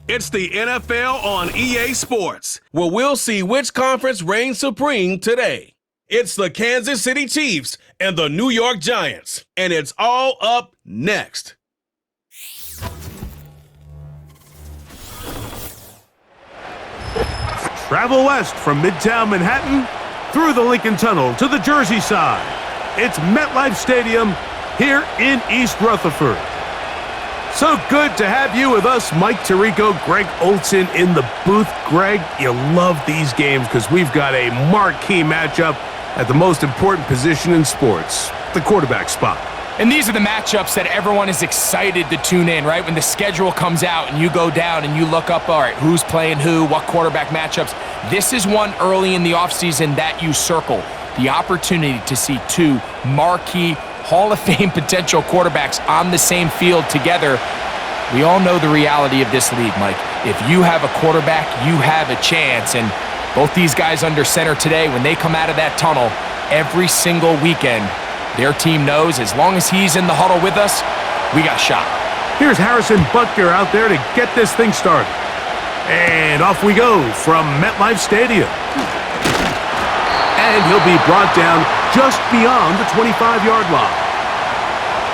It's the NFL on EA Sports, where we'll see which conference reigns supreme today. It's the Kansas City Chiefs and the New York Giants, and it's all up next. Travel west from Midtown Manhattan through the Lincoln Tunnel to the Jersey side. It's MetLife Stadium here in East Rutherford. So good to have you with us, Mike Tirico, Greg Olson in the booth. Greg, you love these games because we've got a marquee matchup at the most important position in sports, the quarterback spot. And these are the matchups that everyone is excited to tune in, right? When the schedule comes out and you go down and you look up, all right, who's playing who, what quarterback matchups. This is one early in the offseason that you circle. The opportunity to see two marquee Hall of Fame potential quarterbacks on the same field together. We all know the reality of this league, Mike. If you have a quarterback, you have a chance. And both these guys under center today, when they come out of that tunnel every single weekend, their team knows as long as he's in the huddle with us, we got a shot. Here's Harrison Butker out there to get this thing started. And off we go from MetLife Stadium. And he'll be brought down just beyond the 25-yard line.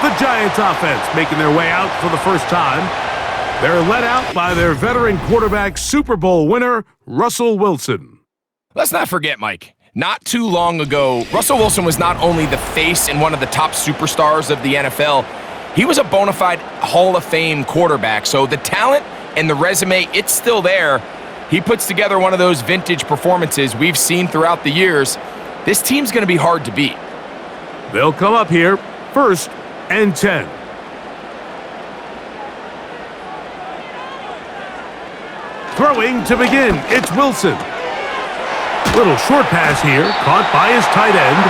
The Giants offense making their way out for the first time. They're led out by their veteran quarterback, Super Bowl winner, Russell Wilson. Let's not forget, Mike, not too long ago, Russell Wilson was not only the face and one of the top superstars of the NFL, he was a bona fide Hall of Fame quarterback. So the talent and the resume, it's still there. He puts together one of those vintage performances we've seen throughout the years. This team's going to be hard to beat. They'll come up here, 1st and 10. Throwing to begin, it's Wilson. Little short pass here, caught by his tight end.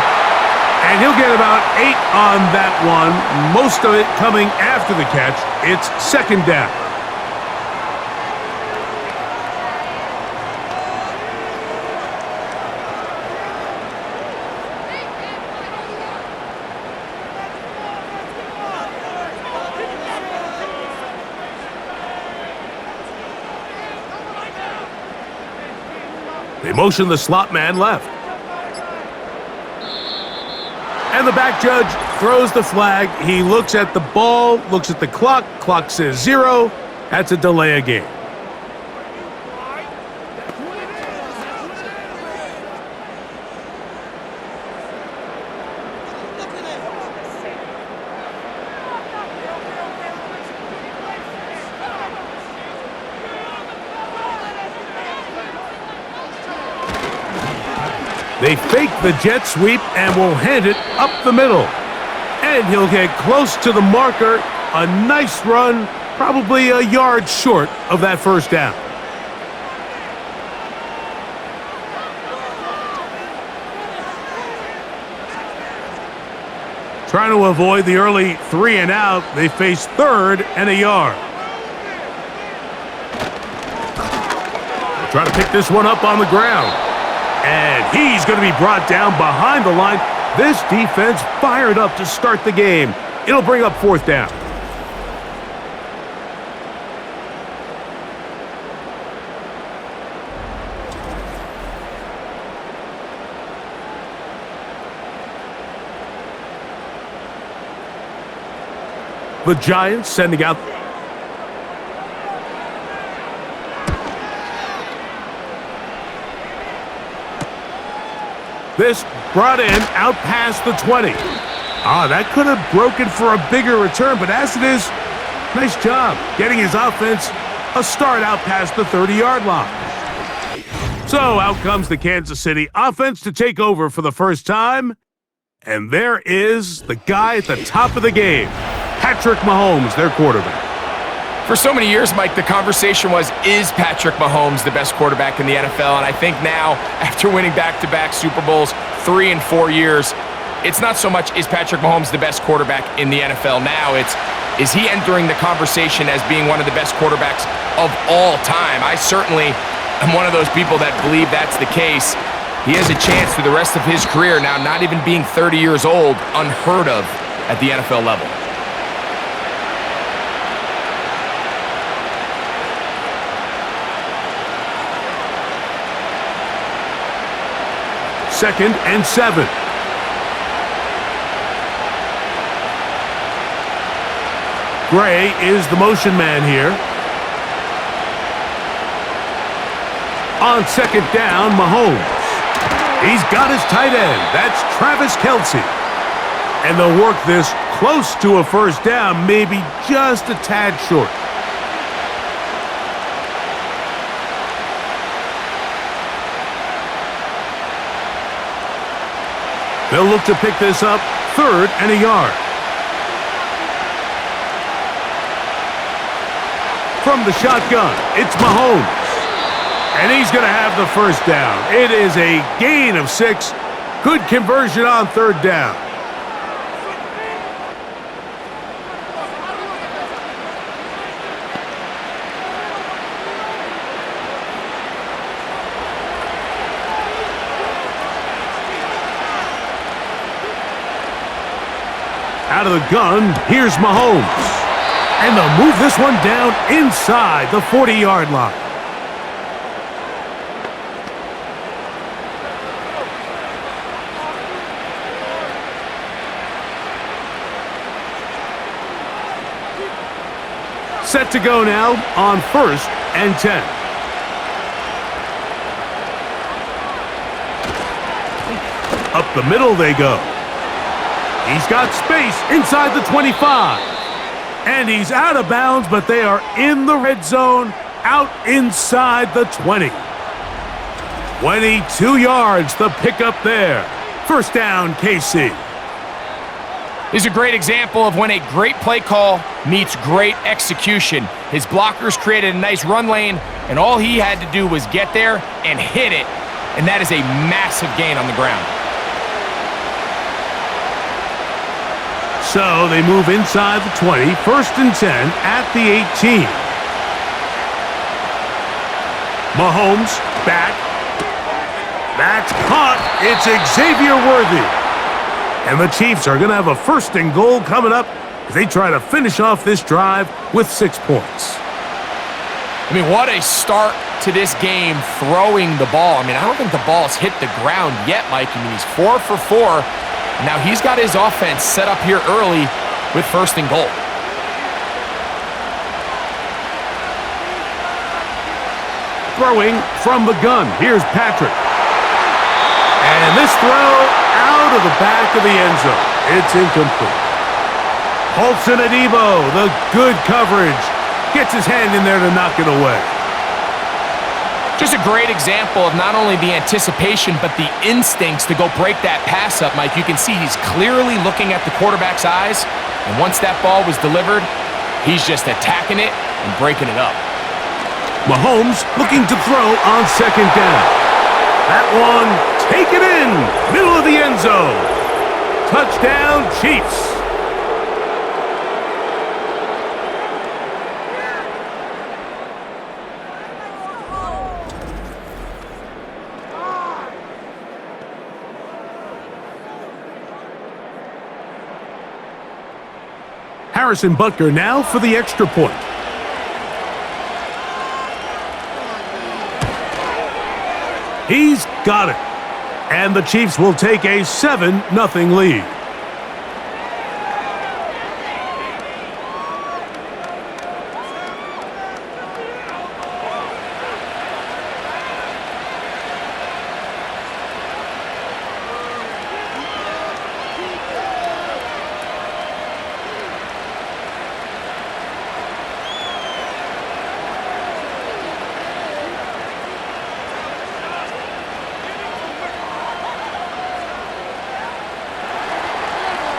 And he'll get about 8 on that one, most of it coming after the catch. It's 2nd down. They motion the slot man left. And the back judge throws the flag. He looks at the ball, looks at the clock. Clock says 0. That's a delay of game. They fake the jet sweep and will hand it up the middle. And he'll get close to the marker. A nice run, probably a yard short of that 1st down. Trying to avoid the early 3 and out, they face 3rd and a yard. They'll try to pick this one up on the ground. And he's going to be brought down behind the line. This defense fired up to start the game. It'll bring up 4th down. The Giants sending out. This brought in out past the 20. That could have broken for a bigger return, but as it is, nice job getting his offense a start out past the 30-yard line. So out comes the Kansas City offense to take over for the first time. And there is the guy at the top of the game, Patrick Mahomes, their quarterback. For so many years, Mike, the conversation was, is Patrick Mahomes the best quarterback in the NFL? And I think now, after winning back-to-back Super Bowls 3 and 4 years, it's not so much, is Patrick Mahomes the best quarterback in the NFL now? It's, is he entering the conversation as being one of the best quarterbacks of all time? I certainly am one of those people that believe that's the case. He has a chance through the rest of his career now, not even being 30 years old, unheard of at the NFL level. 2nd and 7. Gray is the motion man here. On 2nd down, Mahomes. He's got his tight end. That's Travis Kelce. And they'll work this close to a first down, maybe just a tad short. They'll look to pick this up 3rd and a yard. From the shotgun, it's Mahomes. And he's going to have the first down. It is a gain of 6. Good conversion on 3rd down. Out of the gun, here's Mahomes. And they'll move this one down inside the 40-yard line. Set to go now on 1st and 10. Up the middle they go. He's got space inside the 25. And he's out of bounds, but they are in the red zone, out inside the 20. 22 yards, the pickup there. First down, KC. This is a great example of when a great play call meets great execution. His blockers created a nice run lane, and all he had to do was get there and hit it, and that is a massive gain on the ground. So they move inside the 20, 1st and 10 at the 18. Mahomes back. That's caught. It's Xavier Worthy. And the Chiefs are going to have a 1st and goal coming up as they try to finish off this drive with 6 points. I mean, what a start to this game throwing the ball. I mean, I don't think the ball's hit the ground yet, Mike. I mean, he's 4 for 4. Now he's got his offense set up here early with 1st and goal. Throwing from the gun. Here's Patrick. And this throw out of the back of the end zone. It's incomplete. Paulson Adebo, the good coverage. Gets his hand in there to knock it away. Just a great example of not only the anticipation, but the instincts to go break that pass up, Mike. You can see he's clearly looking at the quarterback's eyes, and once that ball was delivered, he's just attacking it and breaking it up. Mahomes looking to throw on 2nd down. That one, take it in, middle of the end zone. Touchdown, Chiefs. Harrison Butker now for the extra point. He's got it. And the Chiefs will take a 7-0 lead.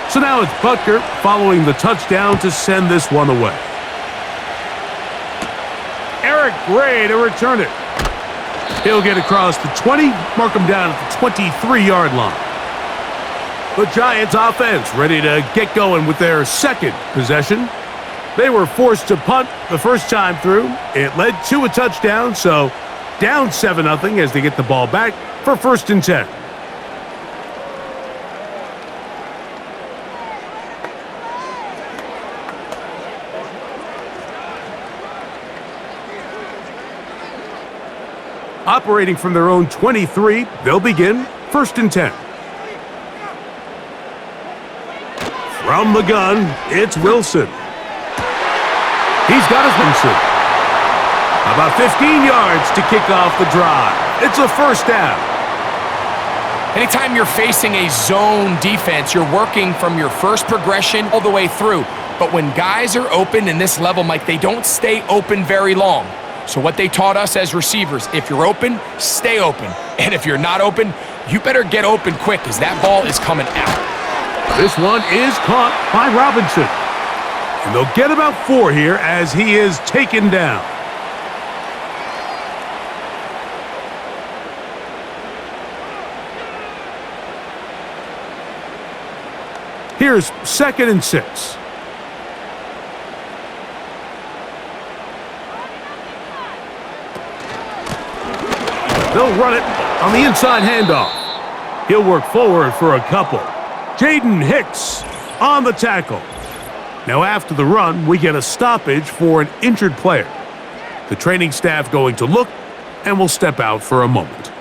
So now it's Butker following the touchdown to send this one away. Eric Gray to return it. He'll get across the 20, mark him down at the 23-yard line. The Giants offense ready to get going with their 2nd possession. They were forced to punt the first time through. It led to a touchdown, so down 7-0 as they get the ball back for 1st and 10. Operating from their own 23, they'll begin First and 10. From the gun, it's Wilson. He's got his Wilson. About 15 yards to kick off the drive. It's a first down. Anytime you're facing a zone defense, you're working from your first progression all the way through. But when guys are open in this level, Mike, they don't stay open very long. So what they taught us as receivers, if you're open, stay open. And if you're not open, you better get open quick because that ball is coming out. This one is caught by Robinson. And they'll get about 4 here as he is taken down. Here's 2nd and 6. They'll run it on the inside handoff. He'll work forward for a couple. Jaden Hicks on the tackle. Now after the run, we get a stoppage for an injured player. The training staff going to look and will step out for a moment.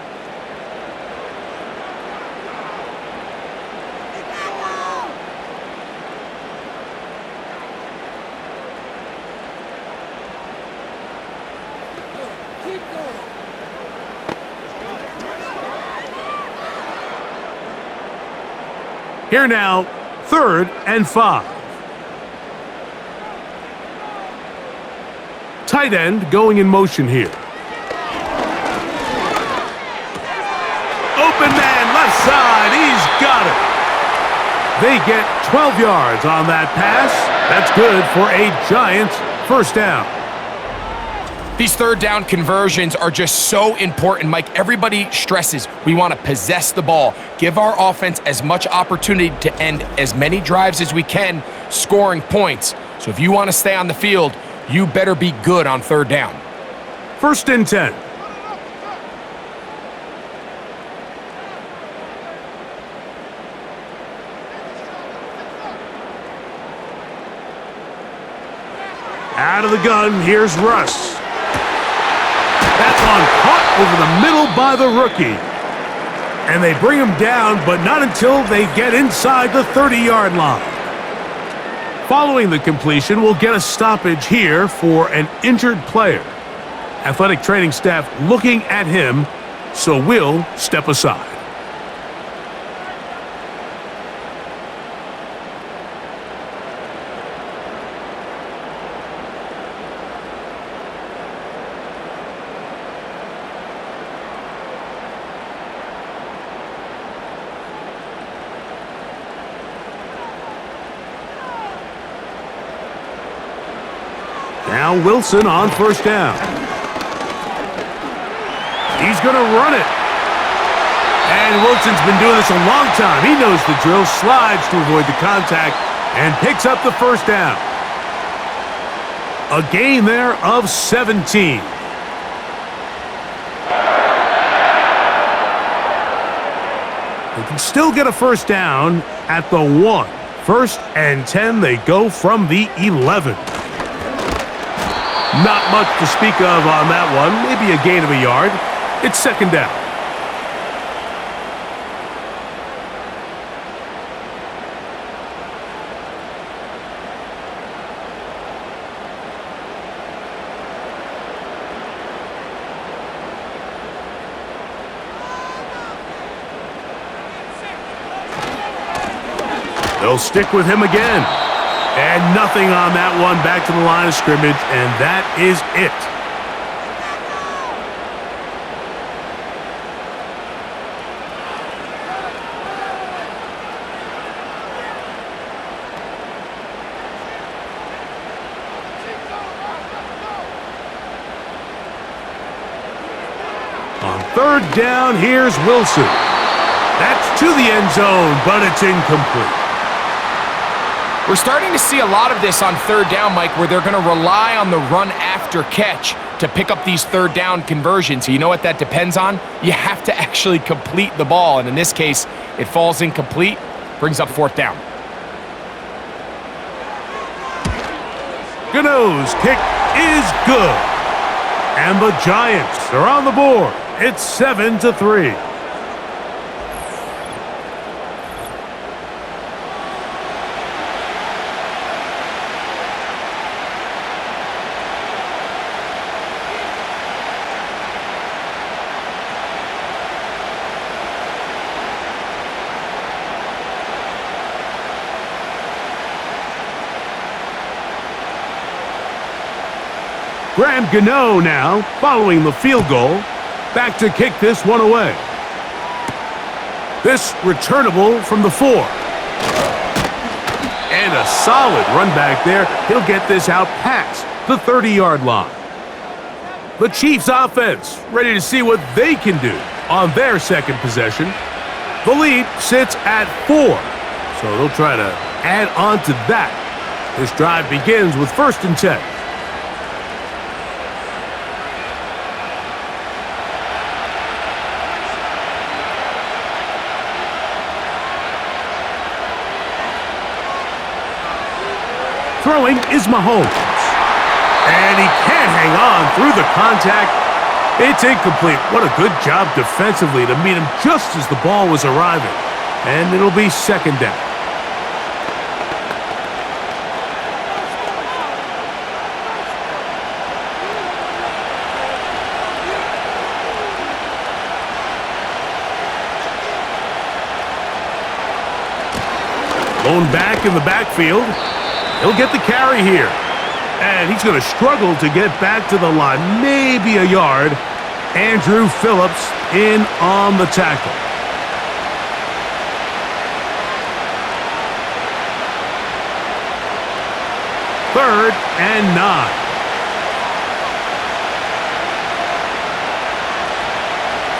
Here now, 3rd and 5. Tight end going in motion here. Open man, left side, he's got it. They get 12 yards on that pass. That's good for a Giants first down. These 3rd down conversions are just so important, Mike. Everybody stresses we want to possess the ball, give our offense as much opportunity to end as many drives as we can, scoring points. So if you want to stay on the field, you better be good on 3rd down. First and 10. Out of the gun, here's Russ. That's on caught over the middle by the rookie. And they bring him down, but not until they get inside the 30-yard line. Following the completion, we'll get a stoppage here for an injured player. Athletic training staff looking at him, so we'll step aside. Now Wilson on first down. He's going to run it. And Wilson's been doing this a long time. He knows the drill, slides to avoid the contact, and picks up the first down. A gain there of 17. They can still get a first down at the 1. 1st and 10, they go from the 11. Not much to speak of on that one. Maybe a gain of a yard. It's 2nd down. They'll stick with him again. And nothing on that one, back to the line of scrimmage, and that is it. On 3rd down, here's Wilson. That's to the end zone, but it's incomplete. We're starting to see a lot of this on 3rd down, Mike, where they're going to rely on the run after catch to pick up these 3rd down conversions. So you know what that depends on? You have to actually complete the ball. And in this case, it falls incomplete, brings up 4th down. Gano's kick is good. And the Giants are on the board. It's 7-3. Graham Gano now, following the field goal, back to kick this one away. This returnable from the 4. And a solid run back there. He'll get this out past the 30-yard line. The Chiefs offense ready to see what they can do on their second possession. The lead sits at 4, so they'll try to add on to that. This drive begins with 1st and 10. Throwing is Mahomes. And he can't hang on through the contact. It's incomplete. What a good job defensively to meet him just as the ball was arriving. And it'll be 2nd down. Blown back in the backfield. He'll get the carry here. And he's going to struggle to get back to the line. Maybe a yard. Andrew Phillips in on the tackle. Third and 9.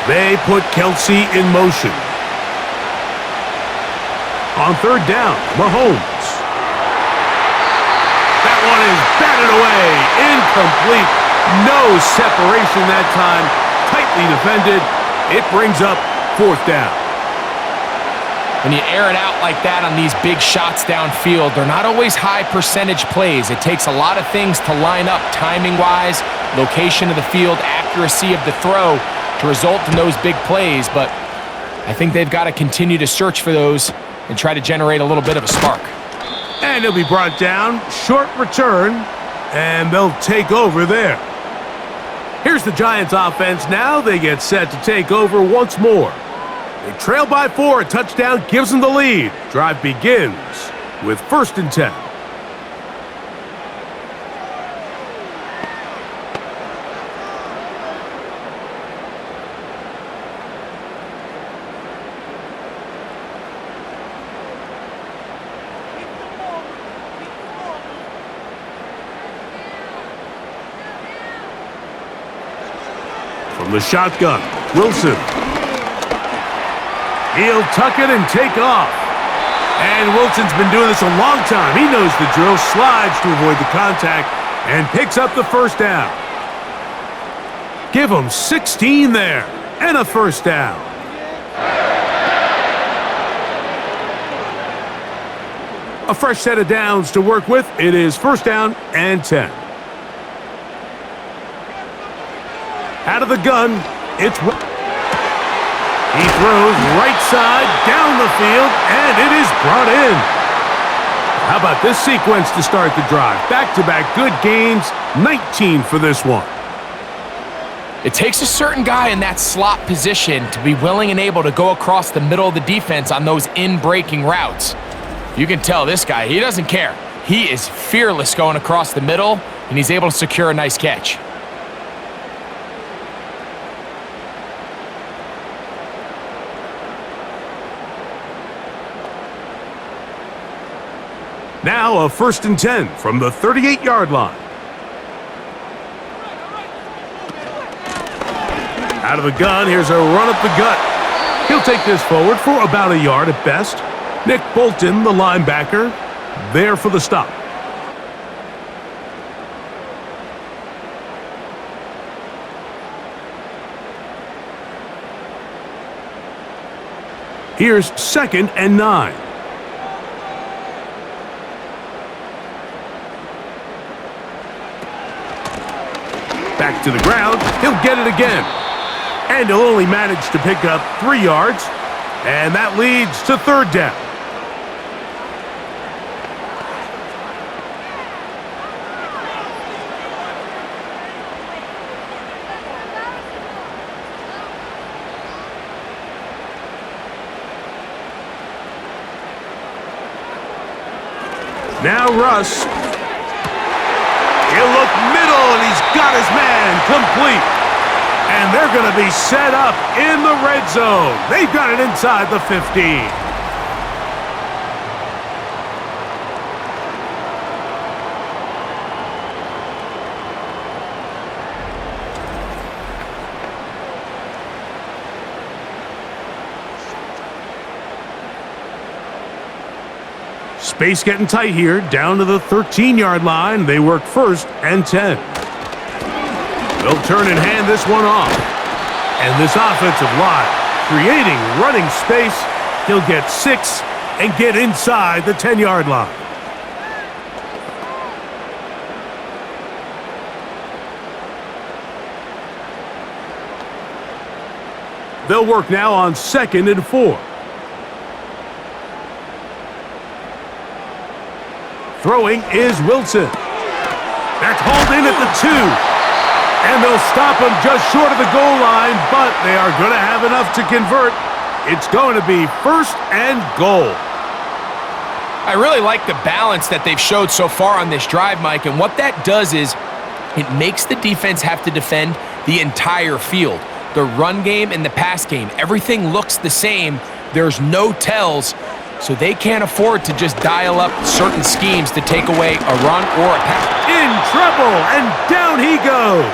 They put Kelsey in motion. On 3rd down, Mahomes. That one is batted away. Incomplete. No separation that time. Tightly defended. It brings up 4th down. When you air it out like that on these big shots downfield, they're not always high percentage plays. It takes a lot of things to line up timing-wise, location of the field, accuracy of the throw to result in those big plays. But I think they've got to continue to search for those and try to generate a little bit of a spark. And he'll be brought down. Short return. And they'll take over there. Here's the Giants offense now. They get set to take over once more. They trail by 4. A touchdown gives them the lead. Drive begins with 1st and 10. From the shotgun, Wilson. He'll tuck it and take off. And Wilson's been doing this a long time. He knows the drill, slides to avoid the contact, and picks up the 1st down. Give him 16 there, and a 1st down. A fresh set of downs to work with. It is 1st down and 10. Out of the gun, it's... He throws right side, down the field, and it is brought in. How about this sequence to start the drive? Back-to-back good gains, 19 for this one. It takes a certain guy in that slot position to be willing and able to go across the middle of the defense on those in-breaking routes. You can tell this guy, he doesn't care. He is fearless going across the middle, and he's able to secure a nice catch. Now a 1st and 10 from the 38-yard line. Out of the gun, here's a run up the gut. He'll take this forward for about a yard at best. Nick Bolton, the linebacker, there for the stop. Here's 2nd and 9. Back to the ground. He'll get it again. And he'll only manage to pick up 3 yards. And that leads to 3rd down. Now Russ. He'll look middle, and he's got got his man complete. And they're going to be set up in the red zone. They've got it inside the 15. Space getting tight here, down to the 13-yard line. They work 1st and 10. They'll turn and hand this one off. And this offensive line, creating running space, he'll get 6 and get inside the 10-yard line. They'll work now on 2nd and 4. Throwing is Wilson. That's hauled in at the 2. And they'll stop him just short of the goal line, but they are going to have enough to convert. It's going to be 1st and goal. I really like the balance that they've showed so far on this drive, Mike, and what that does is it makes the defense have to defend the entire field. The run game and the pass game, everything looks the same. There's no tells. So they can't afford to just dial up certain schemes to take away a run or a pass. In trouble, and down he goes.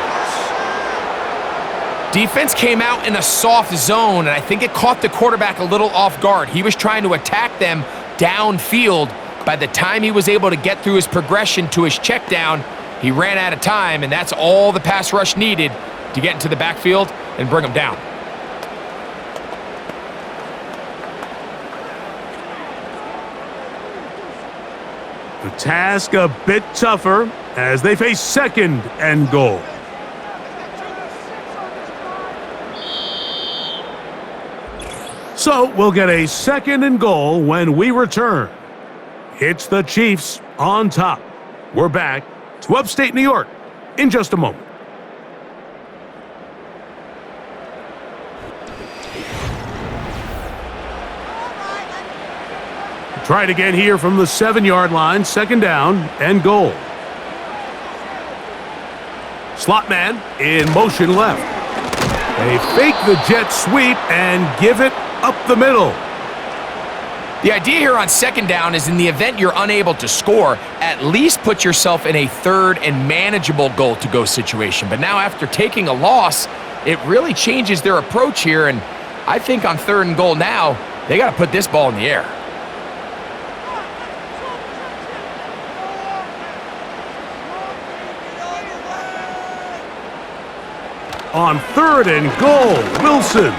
Defense came out in a soft zone, and I think it caught the quarterback a little off guard. He was trying to attack them downfield. By the time he was able to get through his progression to his check down, he ran out of time, and that's all the pass rush needed to get into the backfield and bring him down. The task a bit tougher as they face 2nd and goal. So we'll get a 2nd and goal when we return. It's the Chiefs on top. We're back to upstate New York in just a moment. Try it again here from the 7-yard line, 2nd down and goal. Slot man in motion left. They fake the jet sweep and give it up the middle. The idea here on 2nd down is in the event you're unable to score, at least put yourself in a 3rd and manageable goal-to-go situation. But now after taking a loss, it really changes their approach here, and I think on 3rd and goal now, they got to put this ball in the air. On 3rd and goal, Wilson.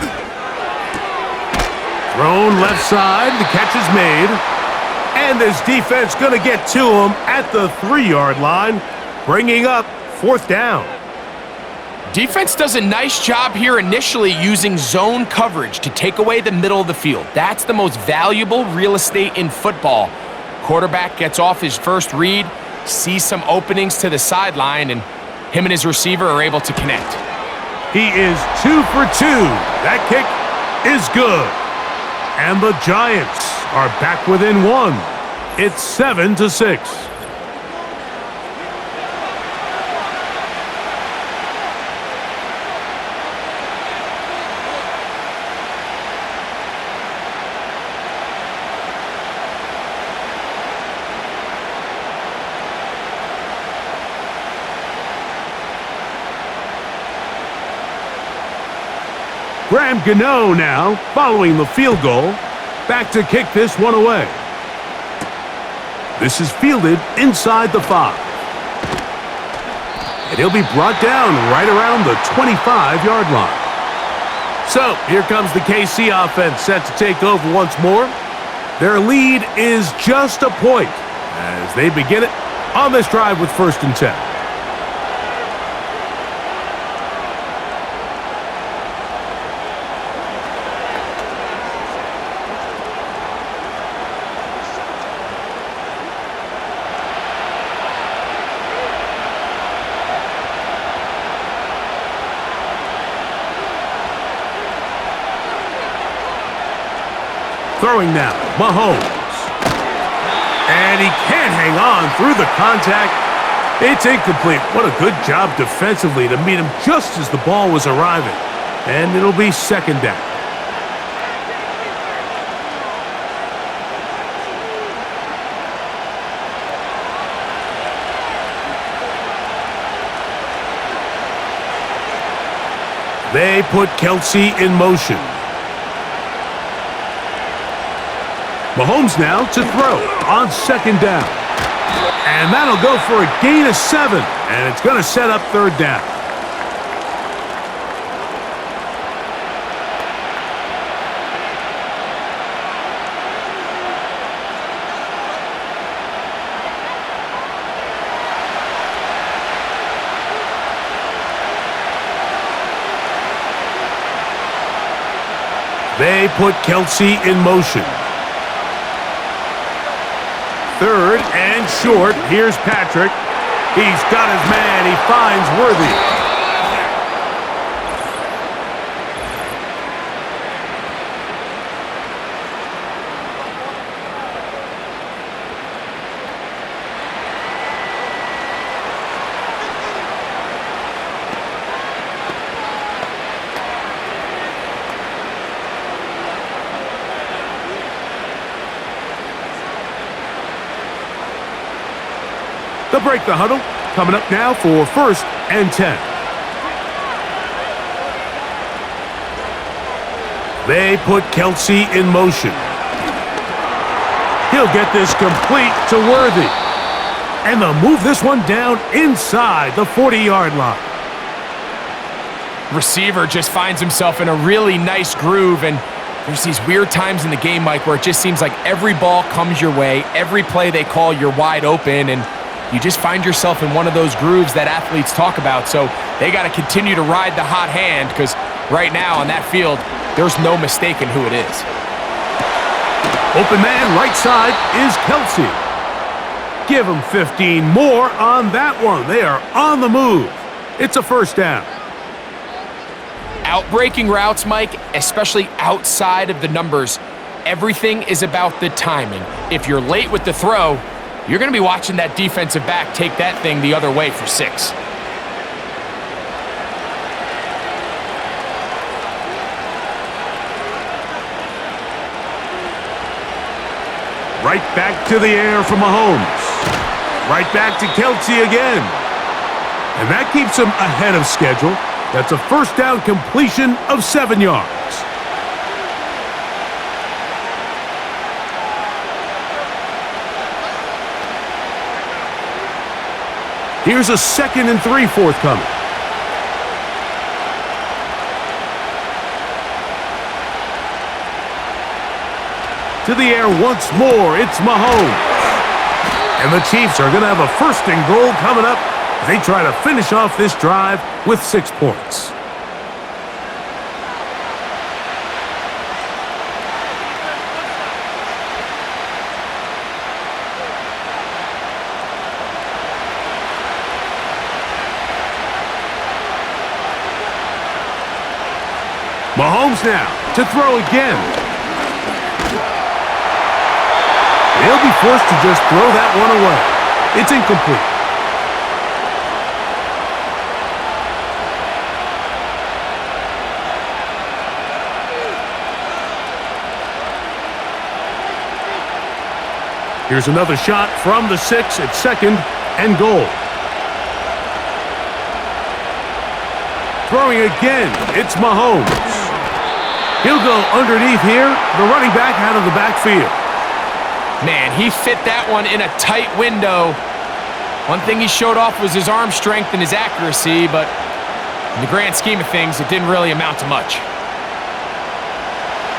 Thrown left side, the catch is made. And this defense going to get to him at the 3-yard line, bringing up 4th down. Defense does a nice job here initially using zone coverage to take away the middle of the field. That's the most valuable real estate in football. Quarterback gets off his first read, sees some openings to the sideline, and him and his receiver are able to connect. He is 2 for 2. That kick is good. And the Giants are back within 1. It's 7-6. Graham Gano now, following the field goal, back to kick this one away. This is fielded inside the 5. And he'll be brought down right around the 25-yard line. So, here comes the KC offense set to take over once more. Their lead is just a point as they begin it on this drive with 1st and 10. Throwing now, Mahomes. And he can't hang on through the contact. It's incomplete. What a good job defensively to meet him just as the ball was arriving. And it'll be second down. They put Kelsey in motion. Mahomes now to throw on second down. And that'll go for a gain of 7. And it's going to set up third down. They put Kelsey in motion. Third and short. Here's Patrick. He's got his man. He finds Worthy. They'll break the huddle. Coming up now for first and 10. They put Kelsey in motion. He'll get this complete to Worthy. And they'll move this one down inside the 40-yard line. Receiver just finds himself in a really nice groove, and there's these weird times in the game, Mike, where it just seems like every ball comes your way, every play they call, you're wide open, and you just find yourself in one of those grooves that athletes talk about. So they got to continue to ride the hot hand, because right now on that field, there's no mistaking who it is. Open man right side is Kelsey. Give him 15 more on that one. They are on the move. It's a first down. Outbreaking routes, Mike, especially outside of the numbers, everything is about the timing. If you're late with the throw, you're going to be watching that defensive back take that thing the other way for 6. Right back to the air for Mahomes. Right back to Kelsey again. And that keeps him ahead of schedule. That's a first down completion of 7 yards. Here's a 2nd and 3 forthcoming. To the air once more, it's Mahomes. And the Chiefs are going to have a 1st and goal coming up as they try to finish off this drive with 6 points. Mahomes now to throw again. He'll be forced to just throw that one away. It's incomplete. Here's another shot from the 6 at 2nd and goal. Throwing again, it's Mahomes. He'll go underneath here, the running back out of the backfield. Man, he fit that one in a tight window. One thing he showed off was his arm strength and his accuracy, but in the grand scheme of things, it didn't really amount to much.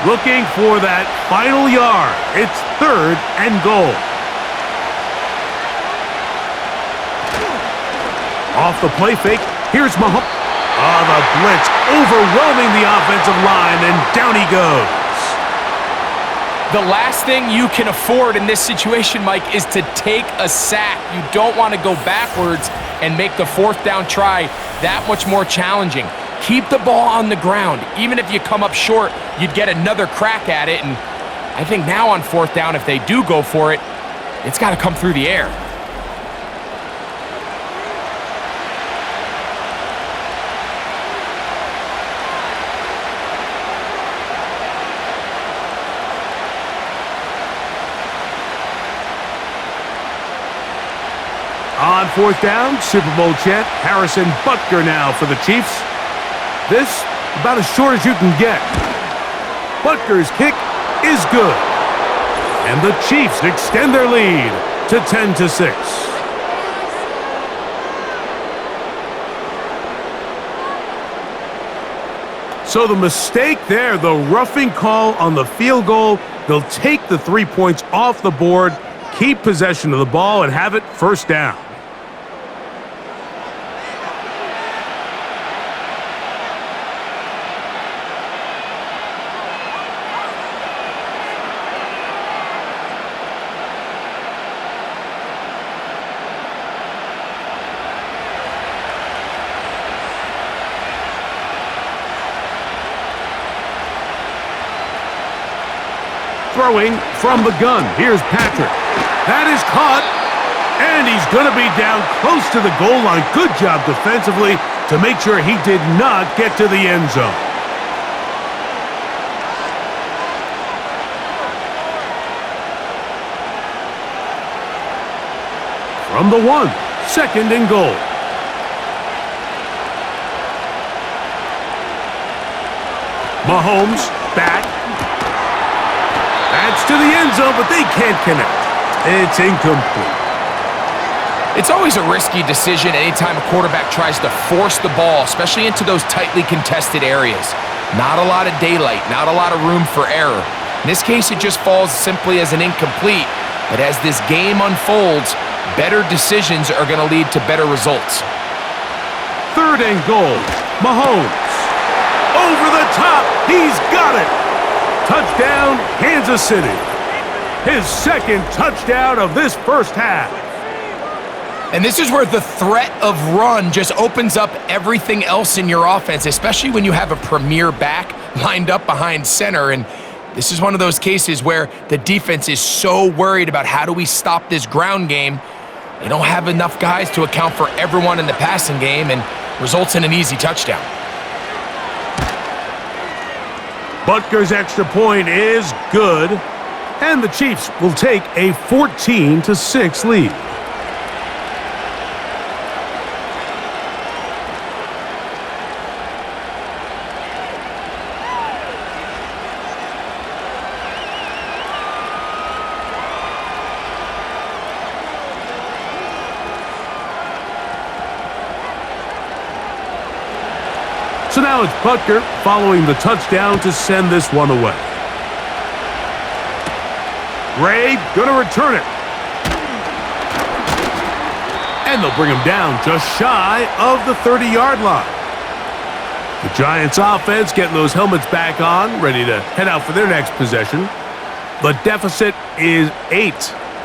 Looking for that final yard. It's 3rd and goal. Off the play fake, here's Mahomes. Oh, the blitz overwhelming the offensive line, and down he goes. The last thing you can afford in this situation, Mike, is to take a sack. You don't want to go backwards and make the 4th down try that much more challenging. Keep the ball on the ground. Even if you come up short, you'd get another crack at it. And I think now on 4th down, if they do go for it, it's got to come through the air. On fourth down, Super Bowl champ Harrison Butker now for the Chiefs. This about as short as you can get. Butker's kick is good. And the Chiefs extend their lead to 10-6. So the mistake there, the roughing call on the field goal, they'll take the 3 points off the board, keep possession of the ball, and have it first down. Throwing from the gun. Here's Patrick. That is caught, and he's going to be down close to the goal line. Good job defensively to make sure he did not get to the end zone. From the 1, 2nd and goal. Mahomes back. That's to the end zone, but they can't connect. It's incomplete. It's always a risky decision anytime a quarterback tries to force the ball, especially into those tightly contested areas. Not a lot of daylight, not a lot of room for error. In this case, it just falls simply as an incomplete. But as this game unfolds, better decisions are going to lead to better results. 3rd and goal. Mahomes. Over the top. He's got it. Touchdown, Kansas City. His 2nd touchdown of this first half. And this is where the threat of run just opens up everything else in your offense, especially when you have a premier back lined up behind center. And this is one of those cases where the defense is so worried about how do we stop this ground game. They don't have enough guys to account for everyone in the passing game, and results in an easy touchdown. Butker's extra point is good, and the Chiefs will take a 14-6 lead. So now it's Butker following the touchdown to send this one away. Gray gonna return it. And they'll bring him down just shy of the 30-yard line. The Giants offense getting those helmets back on, ready to head out for their next possession. The deficit is 8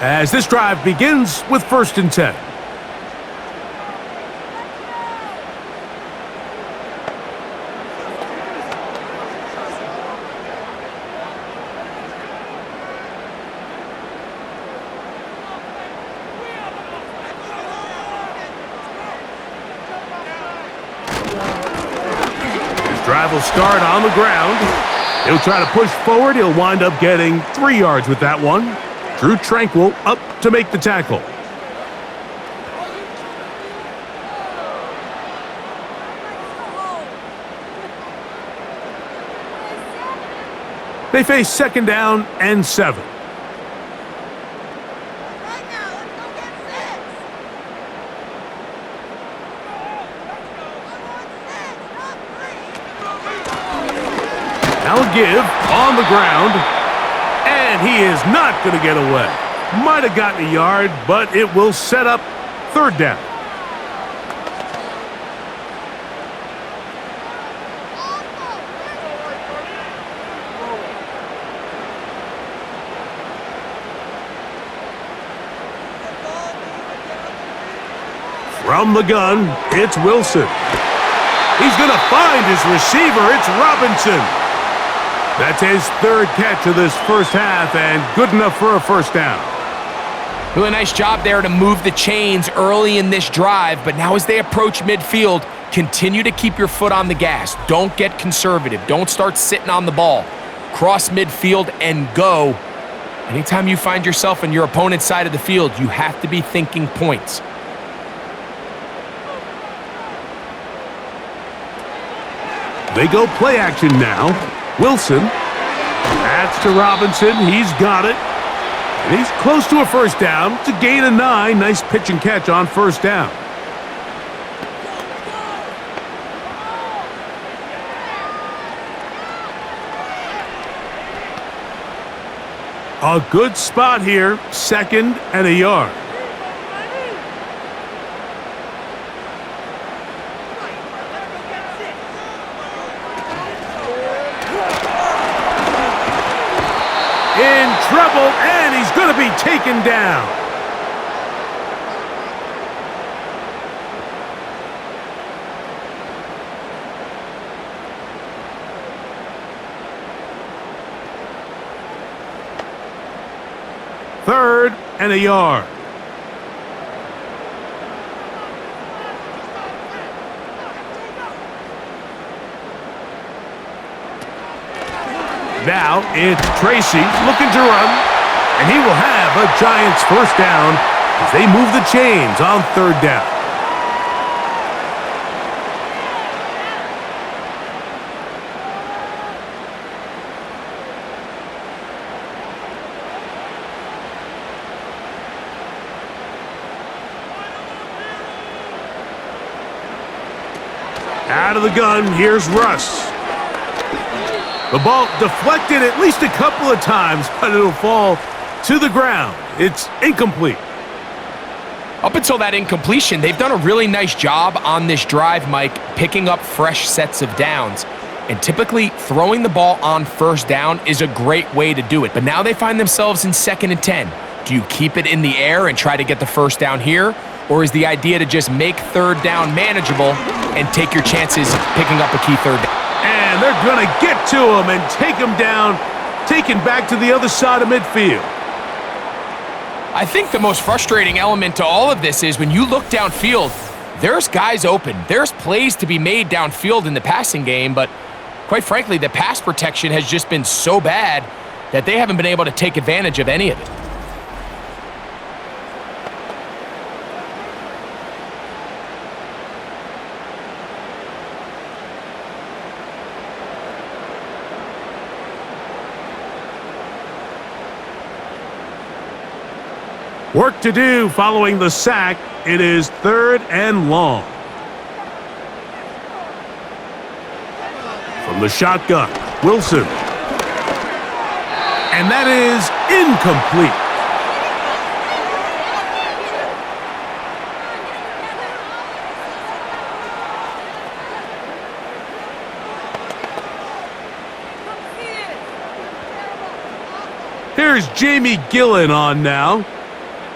as this drive begins with 1st and 10. Drive will start on the ground. He'll try to push forward. He'll wind up getting 3 yards with that one. Drew Tranquil up to make the tackle. They face 2nd down and 7. Now a give on the ground, and he is not going to get away. Might have gotten a yard, but it will set up 3rd down. From the gun, it's Wilson. He's going to find his receiver. It's Robinson. That's his 3rd catch of this first half, and good enough for a first down. Really nice job there to move the chains early in this drive, but now as they approach midfield, continue to keep your foot on the gas. Don't get conservative. Don't start sitting on the ball. Cross midfield and go. Anytime you find yourself on your opponent's side of the field, you have to be thinking points. They go play action now. Wilson. That's to Robinson. He's got it. And he's close to a first down. It's a gain of 9. Nice pitch and catch on first down. A good spot here. 2nd and a yard. In trouble, and he's going to be taken down. Third and a yard. Now it's Tracy looking to run, and he will have a Giants first down as they move the chains on 3rd down. Out of the gun, here's Russ. The ball deflected at least a couple of times, but it'll fall to the ground. It's incomplete. Up until that incompletion, they've done a really nice job on this drive, Mike, picking up fresh sets of downs. And typically, throwing the ball on first down is a great way to do it. But now they find themselves in 2nd and 10. Do you keep it in the air and try to get the first down here? Or is the idea to just make 3rd down manageable and take your chances picking up a key 3rd down? And they're going to get to him and take him down, taken back to the other side of midfield. I think the most frustrating element to all of this is when you look downfield, there's guys open. There's plays to be made downfield in the passing game, but quite frankly, the pass protection has just been so bad that they haven't been able to take advantage of any of it. Work to do following the sack. It is 3rd and long. From the shotgun, Wilson. And that is incomplete. Here's Jamie Gillen on now.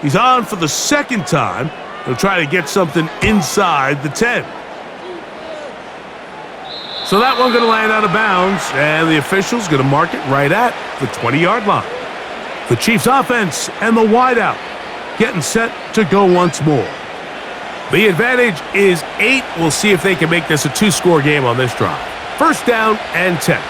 He's on for the 2nd time. He'll try to get something inside the 10. So that one going to land out of bounds, and the official's going to mark it right at the 20-yard line. The Chiefs offense and the wideout getting set to go once more. The advantage is 8. We'll see if they can make this a 2-score game on this drive. First down and 10.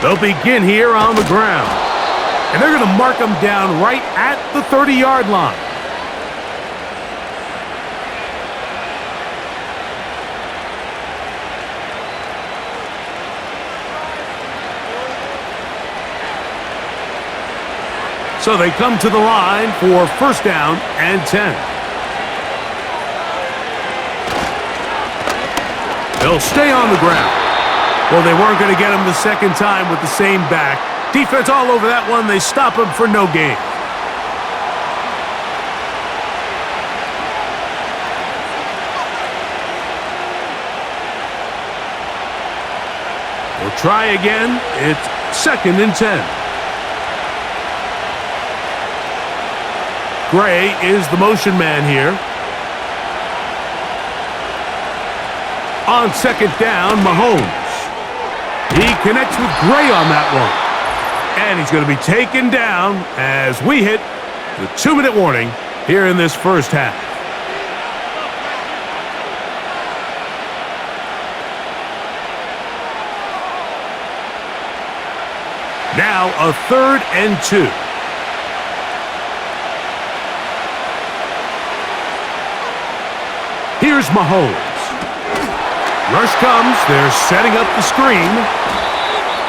They'll begin here on the ground. And they're going to mark them down right at the 30-yard line. So they come to the line for first down and 10. They'll stay on the ground. Well, they weren't going to get him the 2nd time with the same back. Defense all over that one. They stop him for no gain. We'll try again. It's 2nd and 10. Gray is the motion man here. On 2nd down, Mahomes. He connects with Gray on that one. And he's going to be taken down as we hit the 2-minute warning here in this first half. Now a 3rd and 2. Here's Mahomes. Rush comes. They're setting up the screen.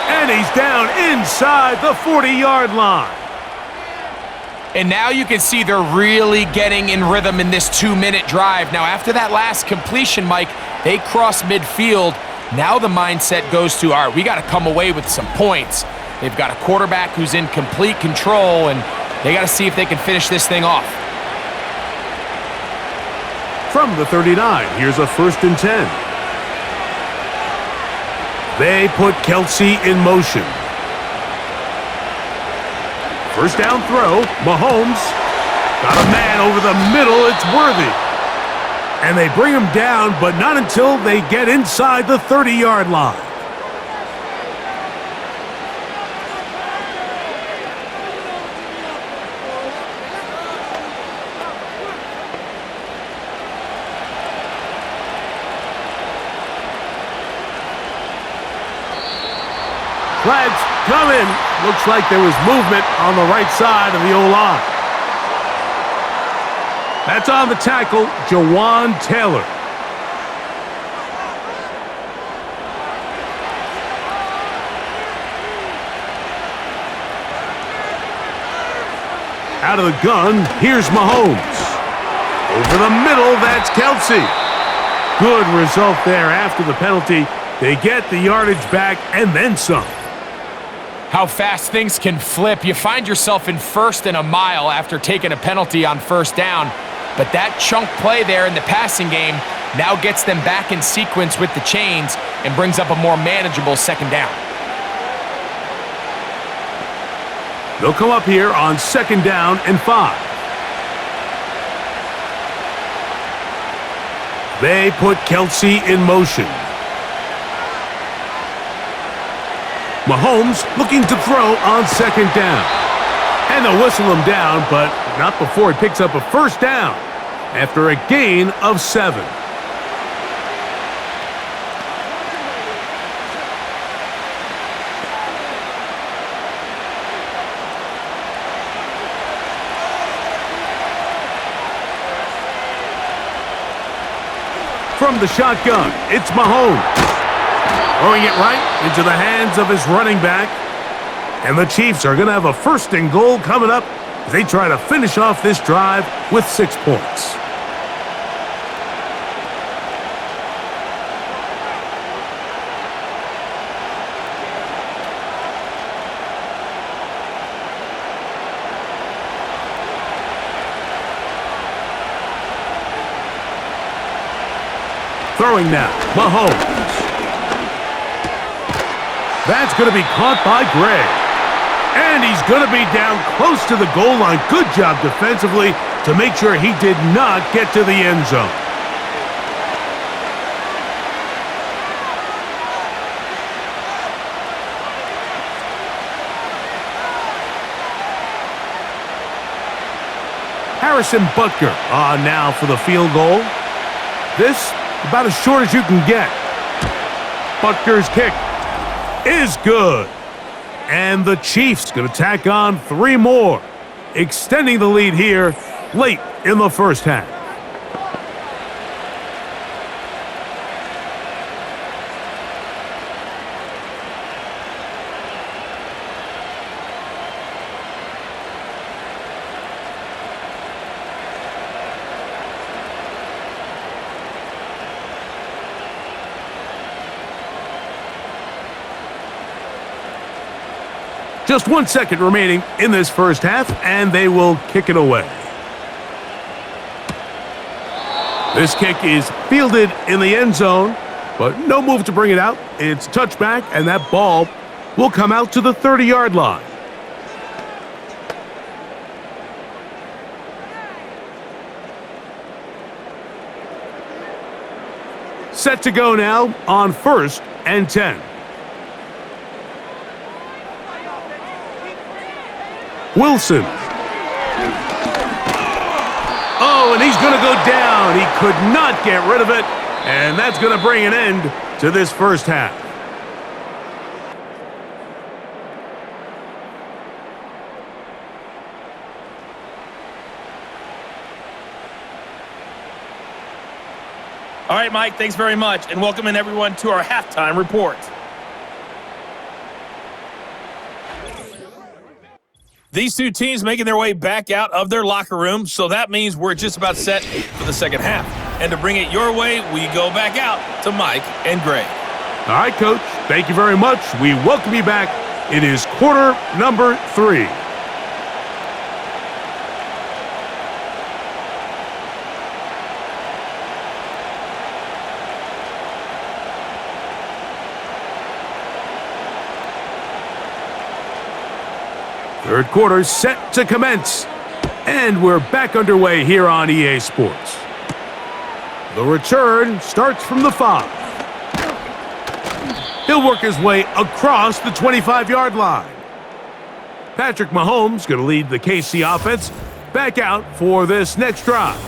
And he's down inside the 40-yard line. And now you can see they're really getting in rhythm in this 2-minute drive. Now, after that last completion, Mike, they cross midfield. Now the mindset goes to, all right, we got to come away with some points. They've got a quarterback who's in complete control, and they got to see if they can finish this thing off. From the 39, here's a 1st and 10. They put Kelsey in motion. First down throw, Mahomes got a man over the middle, it's Worthy. And they bring him down, but not until they get inside the 30-yard line. Flags coming. Looks like there was movement on the right side of the O-line. That's on the tackle, Jawan Taylor. Out of the gun, here's Mahomes. Over the middle, that's Kelsey. Good result there after the penalty. They get the yardage back and then some. How fast things can flip. You find yourself in 1st and a mile after taking a penalty on 1st down. But that chunk play there in the passing game now gets them back in sequence with the chains and brings up a more manageable 2nd down. They'll come up here on 2nd down and 5. They put Kelsey in motion. Mahomes looking to throw on 2nd down. And they'll whistle him down, but not before he picks up a 1st down after a gain of 7. From the shotgun, it's Mahomes. Throwing it right into the hands of his running back. And the Chiefs are going to have a 1st and goal coming up as they try to finish off this drive with 6 points. Throwing now, Mahomes. That's going to be caught by Gray. And he's going to be down close to the goal line. Good job defensively to make sure he did not get to the end zone. Harrison Butker now for the field goal. This about as short as you can get. Butker's kick is good. And the Chiefs going to tack on 3 more, extending the lead here late in the 1st half. Just 1 second remaining in this 1st half, and they will kick it away. This kick is fielded in the end zone, but no move to bring it out. It's touchback, and that ball will come out to the 30-yard line. Set to go now on 1st and 10. Wilson. Oh, and he's going to go down. He could not get rid of it, and that's going to bring an end to this 1st half. All right, Mike, thanks very much, and welcome in everyone to our halftime report. These two teams making their way back out of their locker room, so that means we're just about set for the second half. And to bring it your way, we go back out to Mike and Greg. All right, Coach. Thank you very much. We welcome you back. It is quarter number 3. Third quarter set to commence. And we're back underway here on EA Sports. The return starts from the 5. He'll work his way across the 25-yard line. Patrick Mahomes going to lead the KC offense back out for this next drive.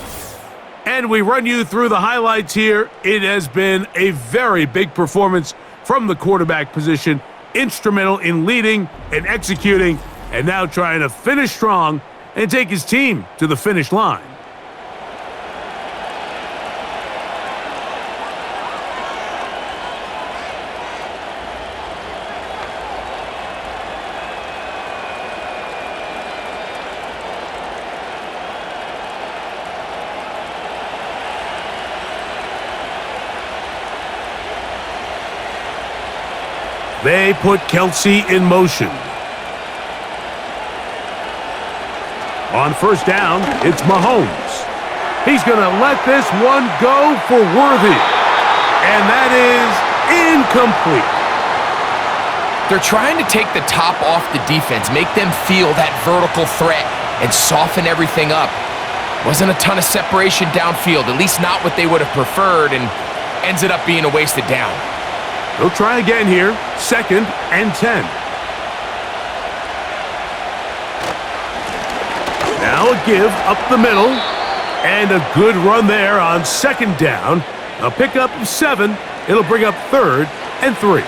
And we run you through the highlights here. It has been a very big performance from the quarterback position, instrumental in leading and executing, and now trying to finish strong and take his team to the finish line. They put Kelsey in motion. On first down, it's Mahomes. He's going to let this one go for Worthy. And that is incomplete. They're trying to take the top off the defense, make them feel that vertical threat, and soften everything up. Wasn't a ton of separation downfield, at least not what they would have preferred, and ends it up being a wasted down. They'll try again here, 2nd and 10. Now a give up the middle, and a good run there on 2nd down. A pickup of 7. It'll bring up 3rd and 3.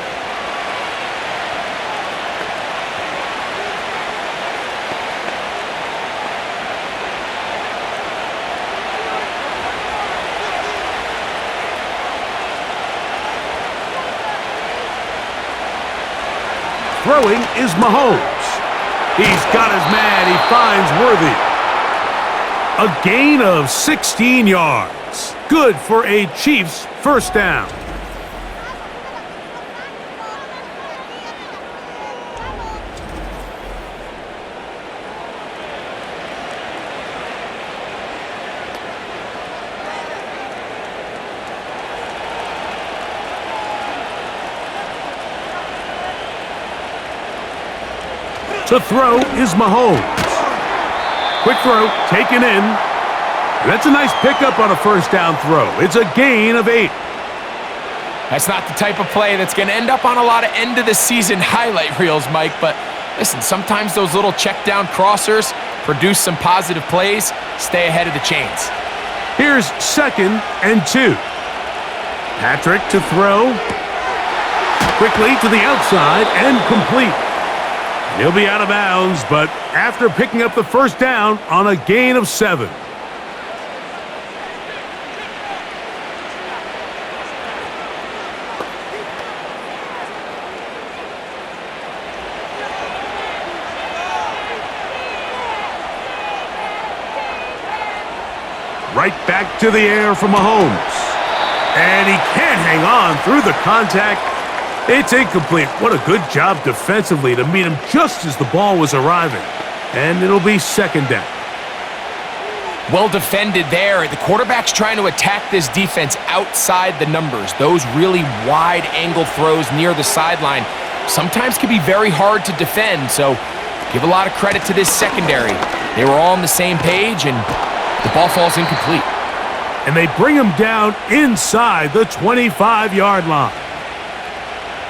Throwing is Mahomes. He's got his man. He finds Worthy. A gain of 16 yards. Good for a Chiefs first down. To throw is Mahomes. Quick throw, taken in. That's a nice pickup on a first down throw. It's a gain of 8. That's not the type of play that's going to end up on a lot of end-of-the-season highlight reels, Mike, but listen, sometimes those little check-down crossers produce some positive plays. Stay ahead of the chains. Here's 2nd and 2. Patrick to throw. Quickly to the outside and complete. He'll be out of bounds, but after picking up the first down on a gain of 7. Right back to the air for Mahomes. And he can't hang on through the contact. It's incomplete. What a good job defensively to meet him just as the ball was arriving. And it'll be 2nd down. Well defended there. The quarterback's trying to attack this defense outside the numbers. Those really wide angle throws near the sideline sometimes can be very hard to defend. So give a lot of credit to this secondary. They were all on the same page, and the ball falls incomplete. And they bring him down inside the 25-yard line.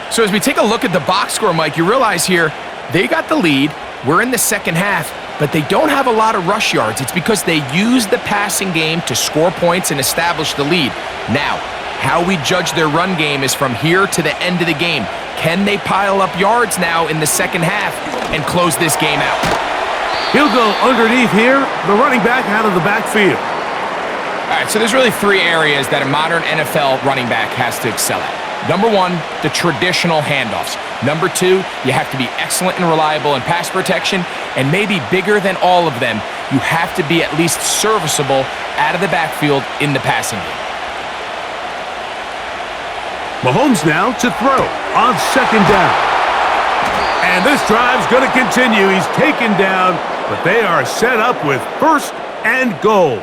So as we take a look at the box score, Mike, you realize here they got the lead. We're in the second half, but they don't have a lot of rush yards. It's because they use the passing game to score points and establish the lead. Now, how we judge their run game is from here to the end of the game. Can they pile up yards now in the second half and close this game out? He'll go underneath here, the running back out of the backfield. All right, so there's really three areas that a modern NFL running back has to excel at. Number one, the traditional handoffs. Number two, you have to be excellent and reliable in pass protection, and maybe bigger than all of them, you have to be at least serviceable out of the backfield in the passing game. Mahomes now to throw on second down. And this drive's going to continue. He's taken down, but they are set up with first and goal.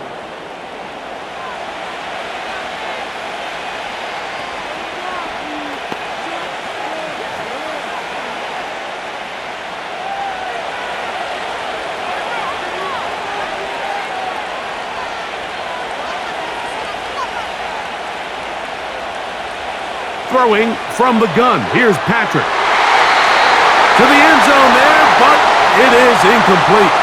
Throwing from the gun. Here's Patrick. To the end zone there, but it is incomplete.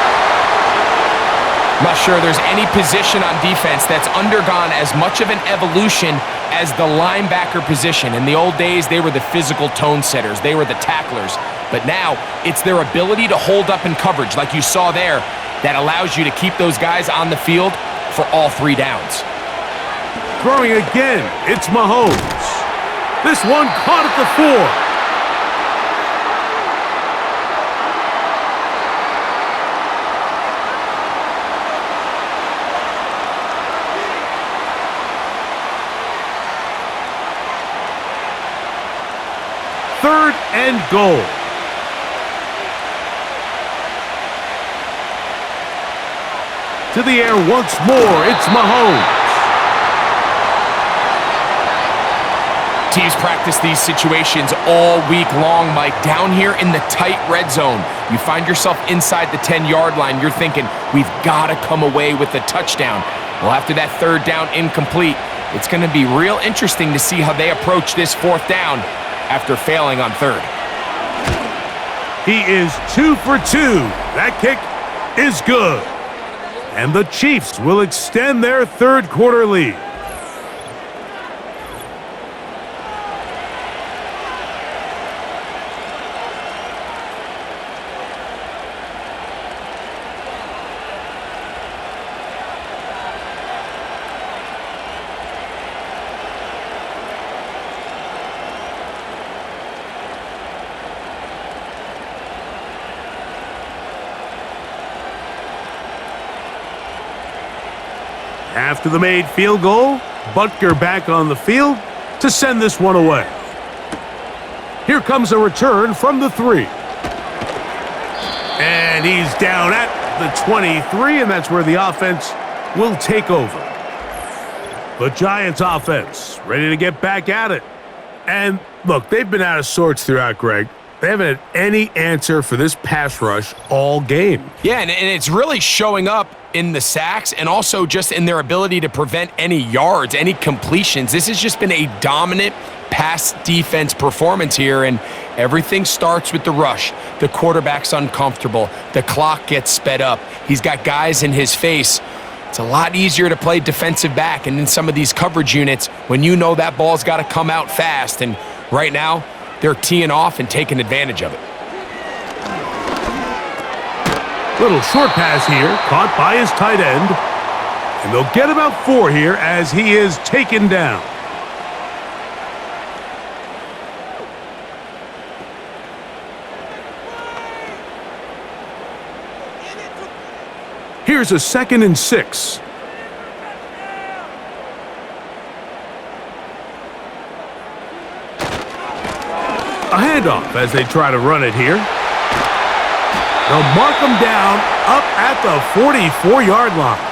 I'm not sure there's any position on defense that's undergone as much of an evolution as the linebacker position. In the old days, they were the physical tone setters. They were the tacklers. But now, it's their ability to hold up in coverage, like you saw there, that allows you to keep those guys on the field for all three downs. Throwing again, it's Mahomes. This one caught at the 4. Third and goal. To the air once more, it's Mahomes. Teams practice these situations all week long, Mike. Down here in the tight red zone, you find yourself inside the 10-yard line. You're thinking, we've got to come away with a touchdown. Well, after that third down incomplete, it's going to be real interesting to see how they approach this fourth down after failing on third. He is 2 for 2. That kick is good. And the Chiefs will extend their third quarter lead. After the made field goal, Butker back on the field to send this one away. Here comes a return from the 3. And he's down at the 23, and that's where the offense will take over. The Giants offense ready to get back at it. And look, they've been out of sorts throughout, Greg. They haven't had any answer for this pass rush all game. Yeah, and it's really showing up in the sacks and also just in their ability to prevent any yards, any completions. This has just been a dominant pass defense performance here, and everything starts with the rush. The quarterback's uncomfortable. The clock gets sped up. He's got guys in his face. It's a lot easier to play defensive back and in some of these coverage units when you know that ball's got to come out fast, and right now, they're teeing off and taking advantage of it. Little short pass here, caught by his tight end. And they'll get about 4 here as he is taken down. Here's a 2nd and 6. A handoff as they try to run it here. They'll mark him down up at the 44-yard line.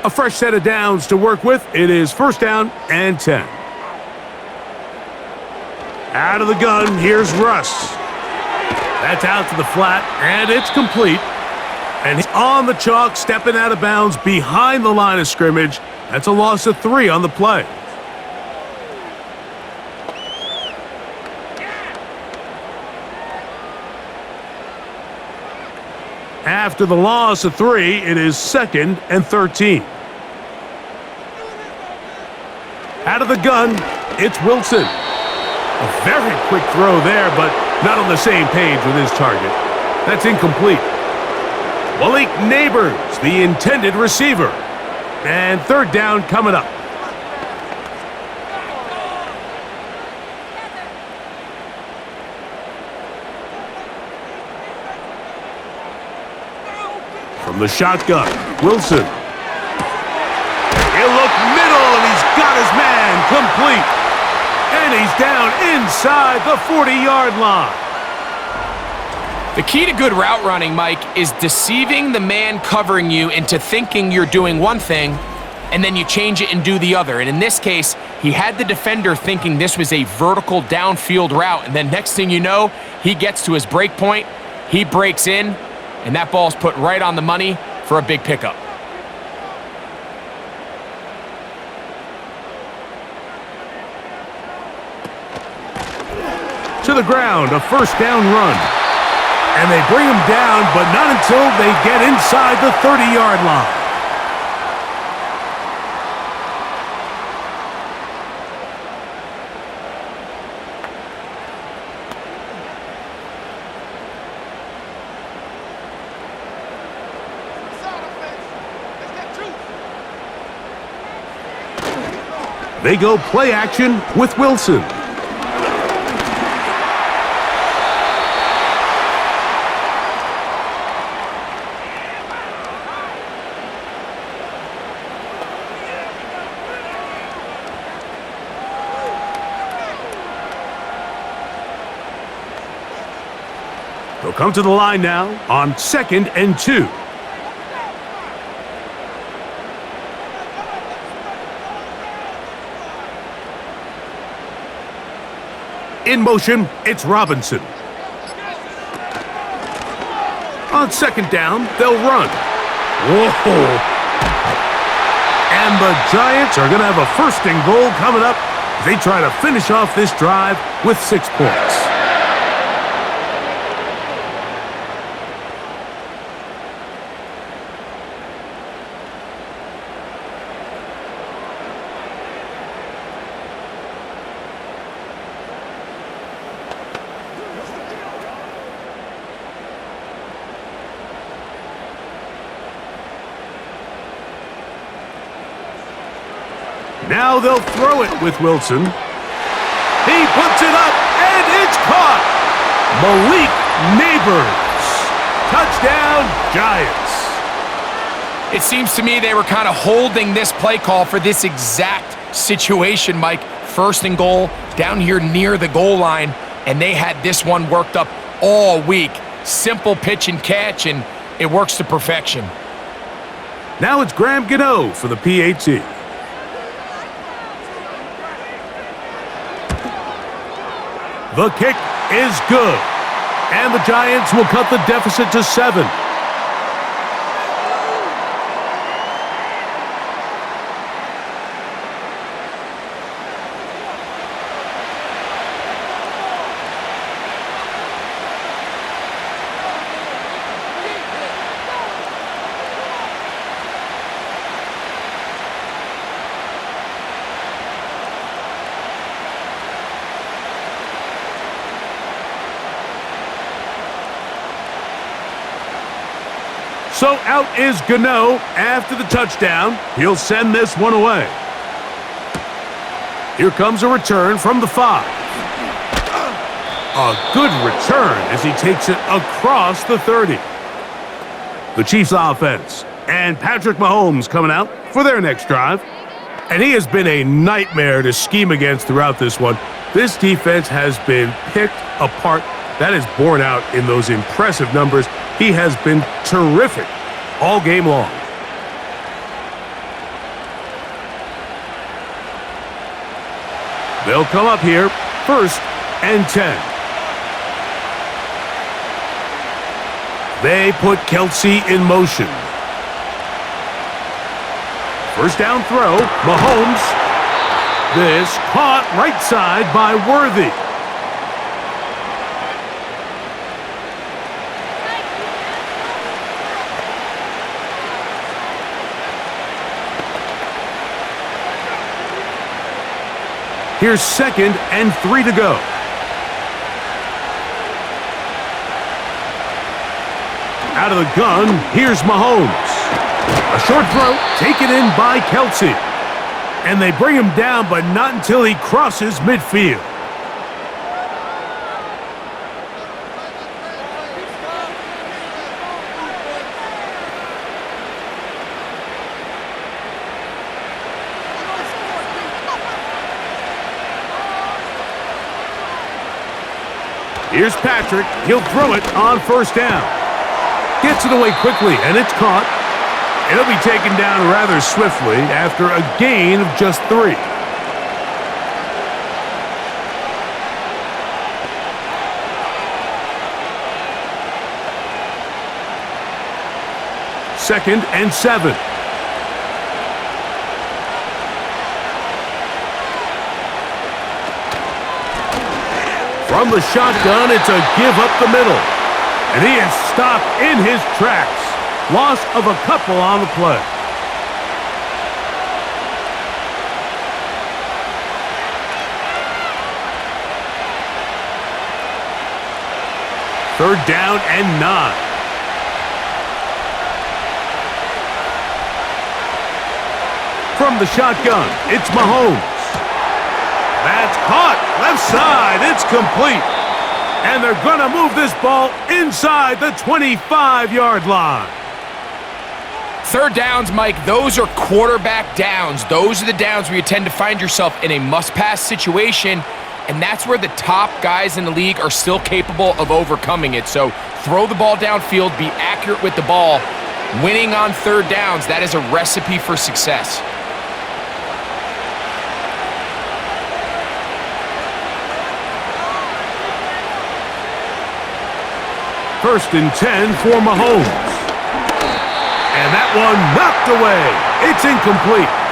A fresh set of downs to work with. It is 1st down and 10. Out of the gun, here's Russ. That's out to the flat, and it's complete. And he's on the chalk, stepping out of bounds behind the line of scrimmage. That's a loss of 3 on the play. After the loss of 3, it is 2nd and 13. Out of the gun, it's Wilson. A very quick throw there, but not on the same page with his target. That's incomplete. Malik Neighbors, the intended receiver. And 3rd down coming up. From the shotgun, Wilson. He'll look middle, and he's got his man complete. And he's down inside the 40-yard line. The key to good route running, Mike, is deceiving the man covering you into thinking you're doing one thing, and then you change it and do the other. And in this case, he had the defender thinking this was a vertical downfield route, and then next thing you know, he gets to his break point, he breaks in, and that ball's put right on the money for a big pickup. To the ground, a 1st down run. And they bring him down, but not until they get inside the 30-yard line. They go play action with Wilson. They'll come to the line now on 2nd and 2. In motion, it's Robinson. On 2nd down, they'll run. Whoa! And the Giants are going to have a 1st and goal coming up as they try to finish off this drive with 6 points. Now they'll throw it with Wilson. He puts it up, and it's caught. Malik Neighbors. Touchdown, Giants. It seems to me they were kind of holding this play call for this exact situation, Mike. 1st and goal, down here near the goal line, and they had this one worked up all week. Simple pitch and catch, and it works to perfection. Now it's Graham Gano for the PAT. The kick is good, and the Giants will cut the deficit to 7. So out is Gano after the touchdown. He'll send this one away. Here comes a return from the 5. A good return as he takes it across the 30. The Chiefs offense and Patrick Mahomes coming out for their next drive. And he has been a nightmare to scheme against throughout this one. This defense has been picked apart. That is borne out in those impressive numbers. He has been terrific all game long. They'll come up here, 1st and 10. They put Kelsey in motion. 1st down throw, Mahomes. This caught right side by Worthy. Here's 2nd and 3 to go. Out of the gun, here's Mahomes. A short throw taken in by Kelsey. And they bring him down, but not until he crosses midfield. Here's Patrick. He'll throw it on 1st down. Gets it away quickly, and it's caught. It'll be taken down rather swiftly after a gain of just 3. Second and 7. From the shotgun, it's a give up the middle. And he is stopped in his tracks. Loss of a couple on the play. Third down and 9. From the shotgun, it's Mahomes. That's caught. Left side. It's complete. And they're going to move this ball inside the 25-yard line. Third downs, Mike, those are quarterback downs. Those are the downs where you tend to find yourself in a must-pass situation, and that's where the top guys in the league are still capable of overcoming it. So throw the ball downfield, be accurate with the ball. Winning on third downs, that is a recipe for success. First and 10 for Mahomes. And that one knocked away. It's incomplete.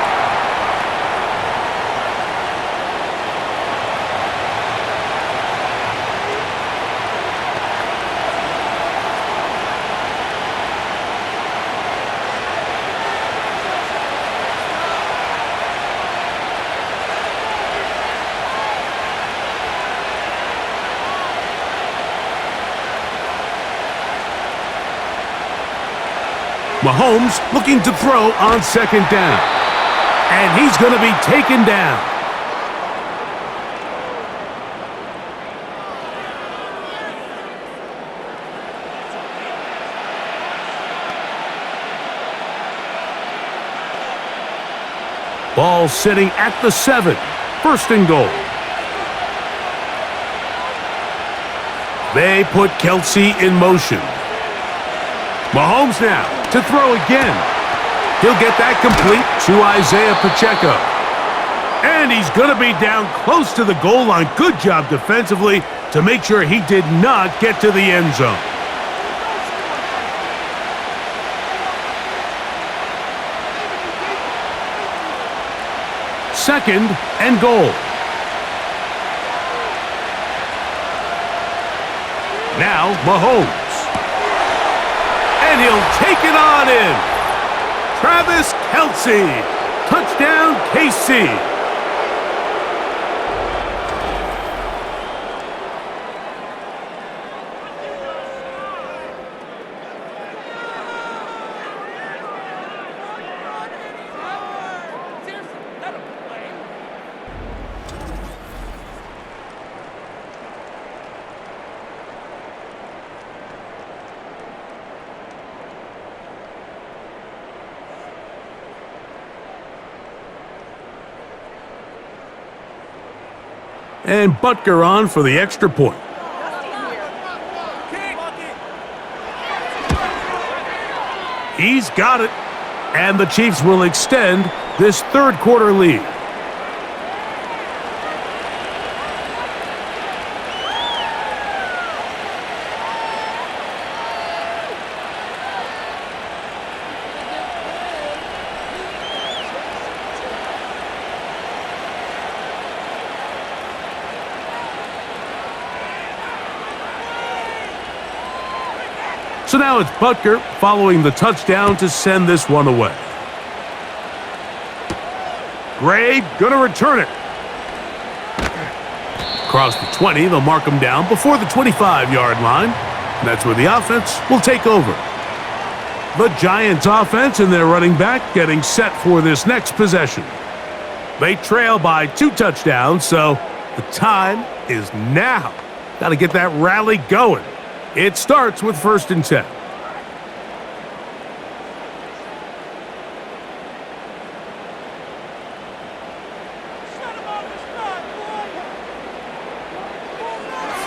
Mahomes looking to throw on 2nd down. And he's going to be taken down. Ball sitting at the 7. 1st and goal. They put Kelsey in motion. Mahomes now to throw again. He'll get that complete to Isaiah Pacheco. And he's going to be down close to the goal line. Good job defensively to make sure he did not get to the end zone. Second and goal. Now Mahomes. And he'll take it on in. Travis Kelce. Touchdown, KC. And Butker on for the extra point. He's got it. And the Chiefs will extend this third quarter lead. So now it's Butker following the touchdown to send this one away. Gray gonna return it. Across the 20, they'll mark him down before the 25-yard line. And that's where the offense will take over. The Giants offense and their running back getting set for this next possession. They trail by 2 touchdowns, so the time is now. Got to get that rally going. It starts with 1st and 10.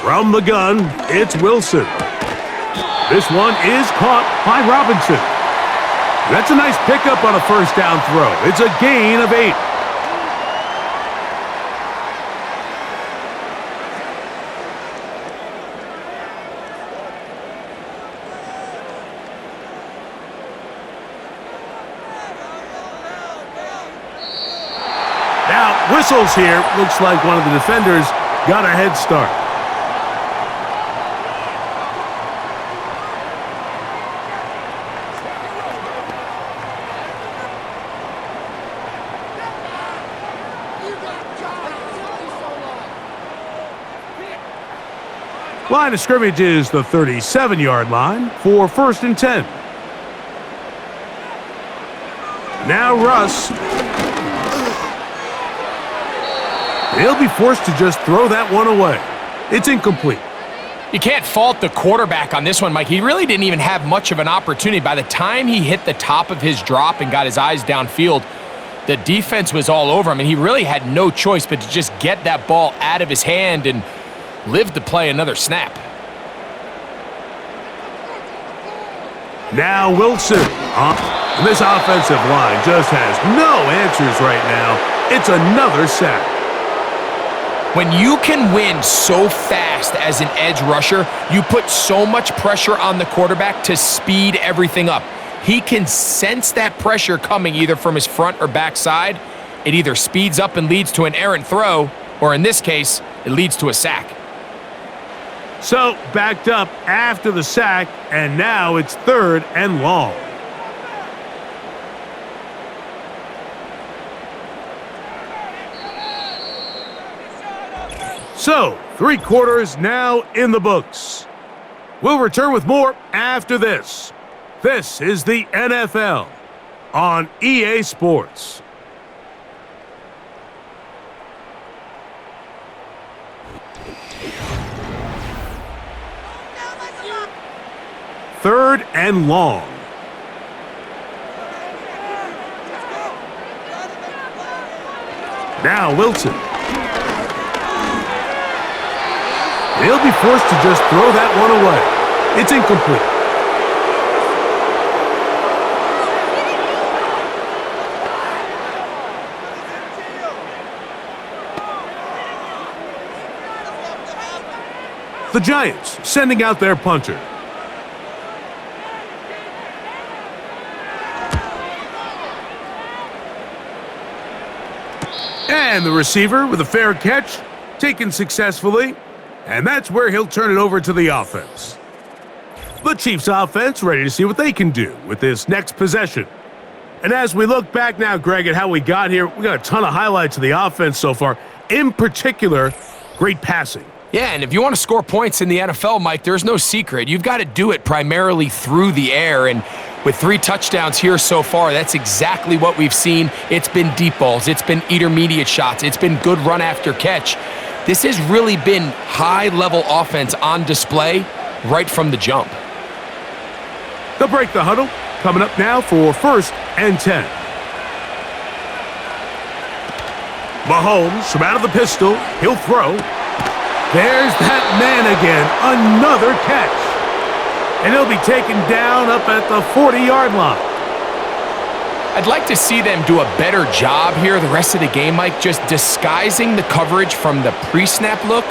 From the gun, it's Wilson. This one is caught by Robinson. That's a nice pickup on a 1st down throw. It's a gain of 8. Now, whistles here. Looks like one of the defenders got a head start. Line of scrimmage is the 37-yard line for 1st and 10. Now Russ. He'll be forced to just throw that one away. It's incomplete. You can't fault the quarterback on this one, Mike. He really didn't even have much of an opportunity. By the time he hit the top of his drop and got his eyes downfield, the defense was all over him, and he really had no choice but to just get that ball out of his hand and live to play another snap. Now Wilson. This offensive line just has no answers right now. It's another sack. When you can win so fast as an edge rusher, you put so much pressure on the quarterback to speed everything up. He can sense that pressure coming either from his front or back side. It either speeds up and leads to an errant throw, or in this case, it leads to a sack. So, backed up after the sack, and now it's 3rd and long. So, 3 quarters now in the books. We'll return with more after this. This is the NFL on EA Sports. Third and long. Now Wilson. He'll be forced to just throw that one away. It's incomplete. The Giants sending out their punter. And the receiver with a fair catch, taken successfully, and that's where he'll turn it over to the offense. The Chiefs offense ready to see what they can do with this next possession. And as we look back now, Greg, at how we got here, we got a ton of highlights of the offense so far. In particular, great passing. Yeah, and if you want to score points in the NFL, Mike, there's no secret. You've got to do it primarily through the air, and with 3 touchdowns here so far, that's exactly what we've seen. It's been deep balls. It's been intermediate shots. It's been good run after catch. This has really been high-level offense on display right from the jump. They'll break the huddle. Coming up now for 1st and 10. Mahomes from out of the pistol. He'll throw. There's that man again. Another catch. And he'll be taken down up at the 40-yard line. I'd like to see them do a better job here the rest of the game, Mike, just disguising the coverage from the pre-snap look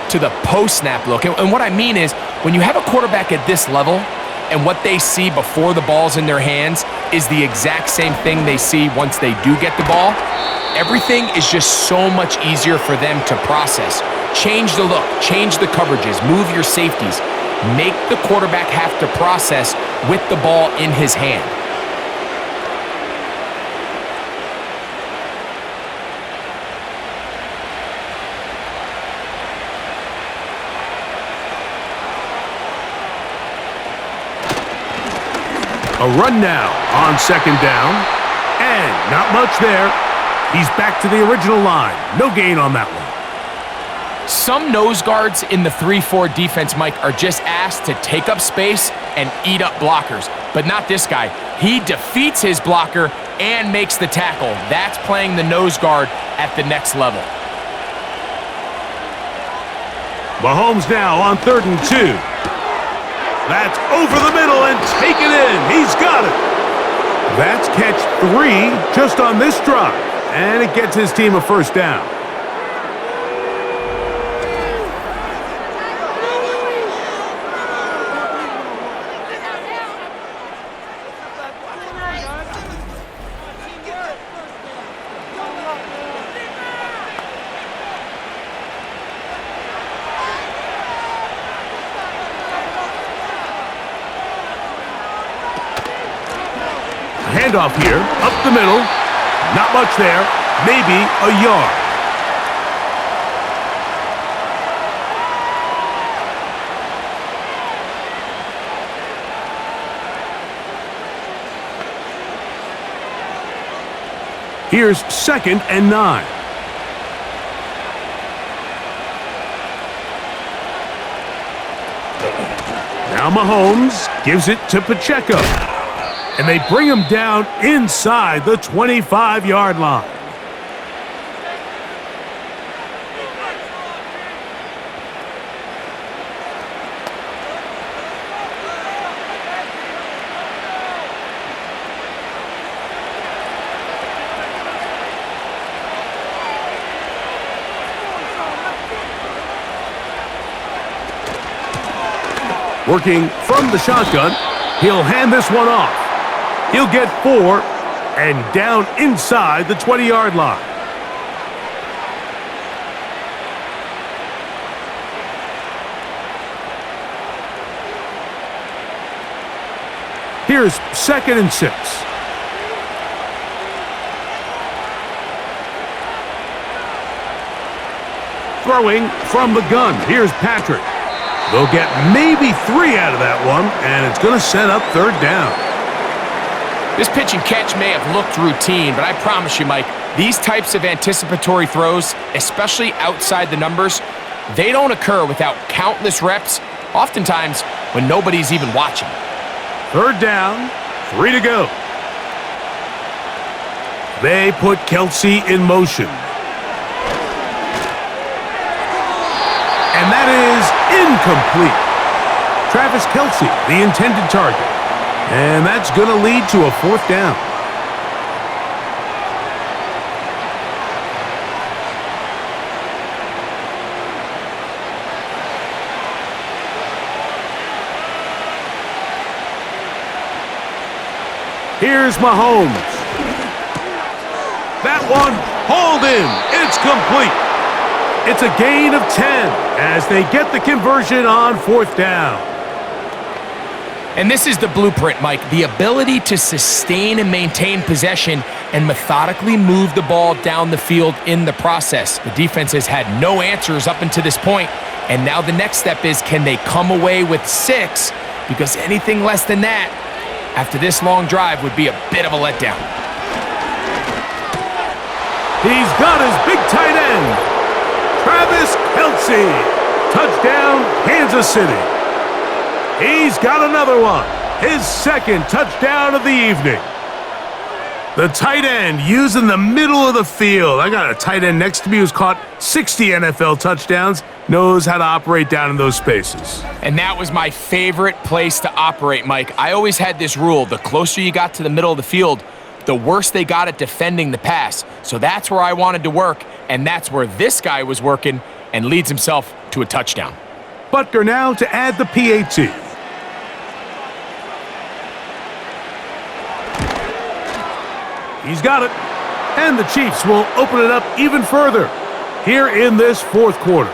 to the post-snap look. And what I mean is, when you have a quarterback at this level and what they see before the ball's in their hands is the exact same thing they see once they do get the ball, everything is just so much easier for them to process. Change the look, change the coverages, move your safeties. Make the quarterback have to process with the ball in his hand. A run now on second down. And not much there. He's back to the original line. No gain on that one. Some nose guards in the 3-4 defense, Mike, are just asked to take up space and eat up blockers. But not this guy. He defeats his blocker and makes the tackle. That's playing the nose guard at the next level. Mahomes now on 3rd and 2. That's over the middle and taken in. He's got it. That's catch 3 just on this drive. And it gets his team a first down. Handoff here, up the middle. Not much there, maybe a yard. Here's 2nd and 9. Now Mahomes gives it to Pacheco. And they bring him down inside the 25-yard line. Working from the shotgun, he'll hand this one off. He'll get 4 and down inside the 20-yard line. Here's 2nd and 6. Throwing from the gun. Here's Patrick. They'll get maybe 3 out of that one, and it's going to set up 3rd down. This pitch and catch may have looked routine, but I promise you, Mike, these types of anticipatory throws, especially outside the numbers, they don't occur without countless reps, oftentimes when nobody's even watching. 3rd down, 3 to go. They put Kelsey in motion. And that is incomplete. Travis Kelsey, the intended target. And that's going to lead to a 4th down. Here's Mahomes. That one hauled in. It's complete. It's a gain of 10 as they get the conversion on 4th down. And this is the blueprint, Mike, the ability to sustain and maintain possession and methodically move the ball down the field in the process. The defense has had no answers up until this point, and now the next step is, can they come away with 6? Because anything less than that, after this long drive, would be a bit of a letdown. He's got his big tight end, Travis Kelsey. Touchdown, Kansas City. He's got another one. His 2nd touchdown of the evening. The tight end used in the middle of the field. I got a tight end next to me who's caught 60 NFL touchdowns, knows how to operate down in those spaces. And that was my favorite place to operate, Mike. I always had this rule: the closer you got to the middle of the field, the worse they got at defending the pass. So that's where I wanted to work, and that's where this guy was working and leads himself to a touchdown. Butker now to add the PAT. He's got it. And the Chiefs will open it up even further here in this 4th quarter.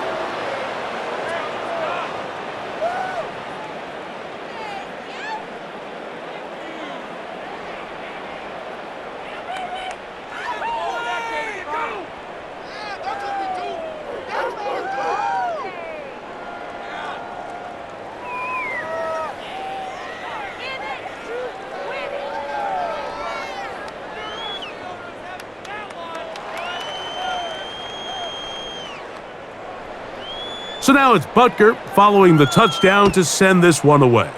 So now it's Butker following the touchdown to send this one away.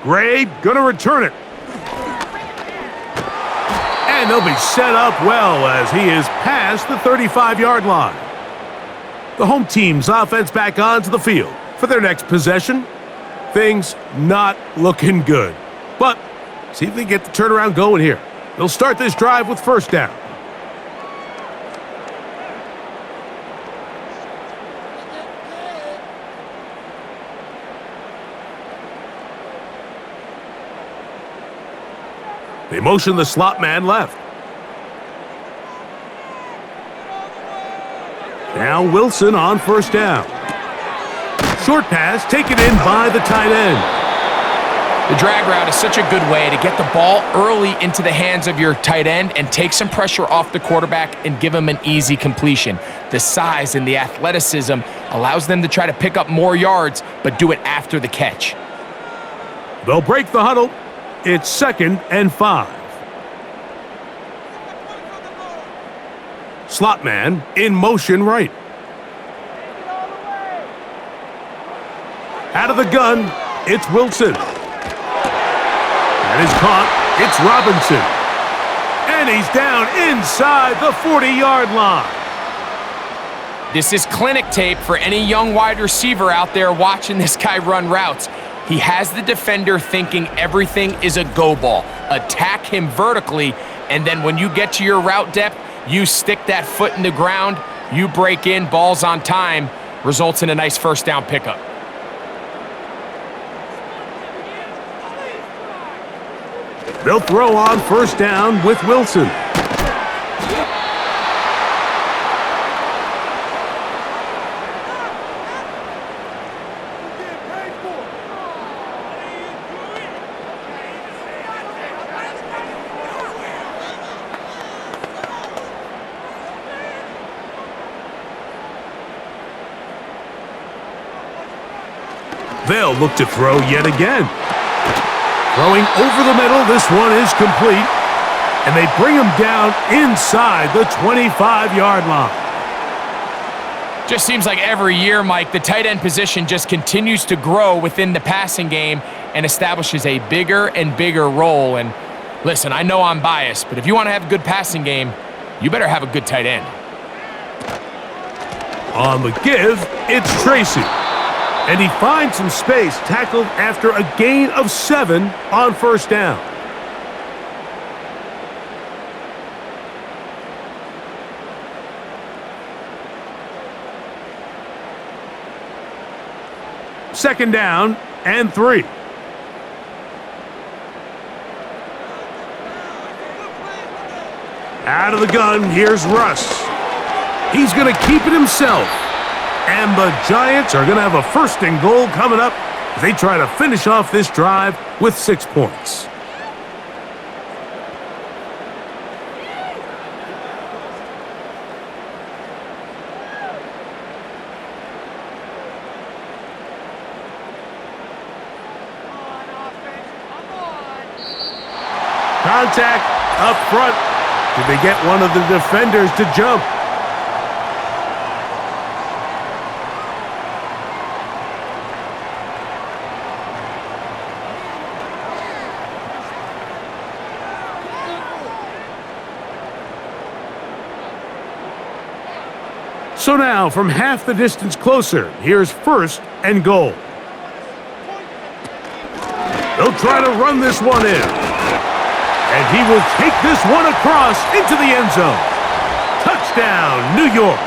Gray gonna return it. And they'll be set up well as he is past the 35-yard line. The home team's offense back onto the field for their next possession. Things not looking good. But see if they get the turnaround going here. They'll start this drive with first down. They motion the slot man left. Now Wilson on first down. Short pass taken in by the tight end. The drag route is such a good way to get the ball early into the hands of your tight end and take some pressure off the quarterback and give him an easy completion. The size and the athleticism allows them to try to pick up more yards, but do it after the catch. They'll break the huddle. It's 2nd and 5. Slot man in motion right. Out of the gun, it's Wilson. That is caught. It's Robinson. And he's down inside the 40-yard line. This is clinic tape for any young wide receiver out there watching this guy run routes. He has the defender thinking everything is a go ball. Attack him vertically, and then when you get to your route depth, you stick that foot in the ground, you break in, balls on time, results in a nice first down pickup. They'll throw on first down with Wilson. They'll look to throw yet again. Throwing over the middle, this one is complete. And they bring him down inside the 25-yard line. Just seems like every year, Mike, the tight end position just continues to grow within the passing game and establishes a bigger and bigger role. And listen, I know I'm biased, but if you want to have a good passing game, you better have a good tight end. On the give, it's Tracy. And he finds some space, tackled after a gain of 7 on first down. Second down and 3. Out of the gun, here's Russ. He's going to keep it himself. And the Giants are going to have a 1st and goal coming up as they try to finish off this drive with 6 points. Contact up front. Did they get one of the defenders to jump? So now, from half the distance closer, here's 1st and goal. They'll try to run this one in. And he will take this one across into the end zone. Touchdown, New York.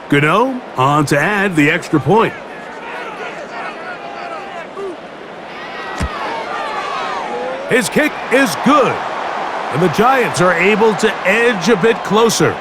Gano on to add the extra point. His kick is good, and the Giants are able to edge a bit closer.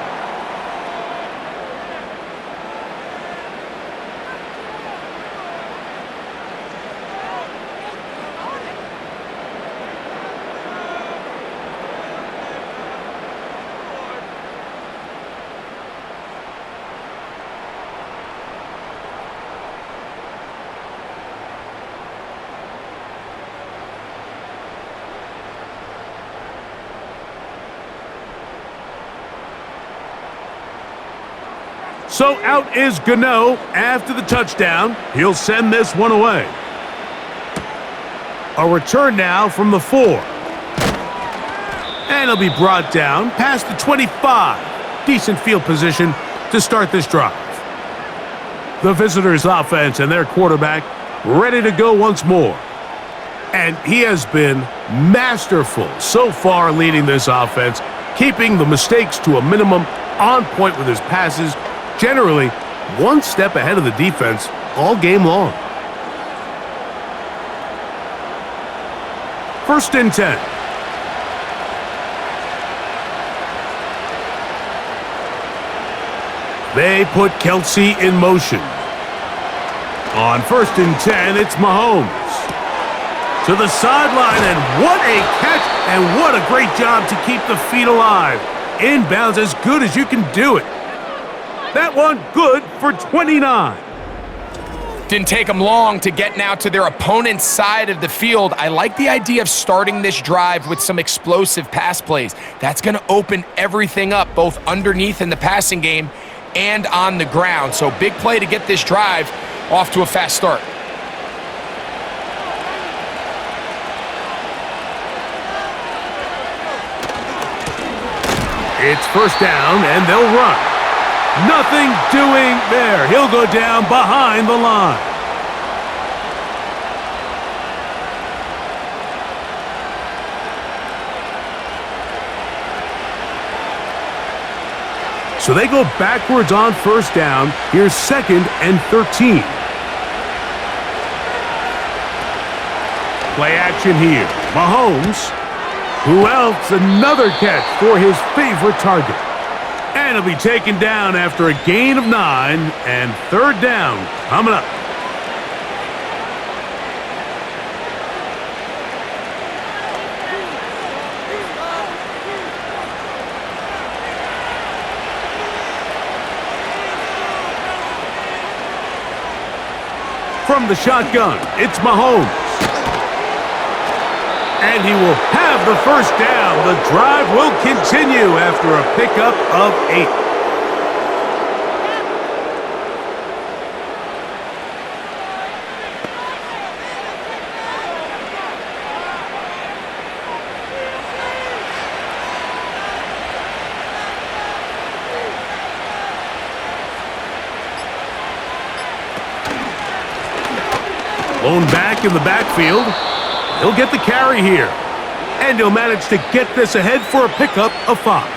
So out is Gano after the touchdown. He'll send this one away. A return now from the 4. And he'll be brought down past the 25. Decent field position to start this drive. The visitors' offense and their quarterback ready to go once more. And he has been masterful so far leading this offense, keeping the mistakes to a minimum, on point with his passes, generally one step ahead of the defense all game long. 1st and 10. They put Kelsey in motion. On 1st and 10, it's Mahomes. To the sideline, and what a catch, and what a great job to keep the feet alive. Inbounds as good as you can do it. That one good for 29. Didn't take them long to get now to their opponent's side of the field. I like the idea of starting this drive with some explosive pass plays. That's going to open everything up, both underneath in the passing game and on the ground. So big play to get this drive off to a fast start. It's 1st down, and they'll run. Nothing doing there. He'll go down behind the line. So they go backwards on 1st down. Here's 2nd and 13. Play action here. Mahomes. Who else? Another catch for his favorite target. And he'll be taken down after a gain of 9, and 3rd down coming up. From the shotgun, it's Mahomes. And he will have the 1st down. The drive will continue after a pickup of 8. Blown back in the backfield. He'll get the carry here. And he'll manage to get this ahead for a pickup of 5.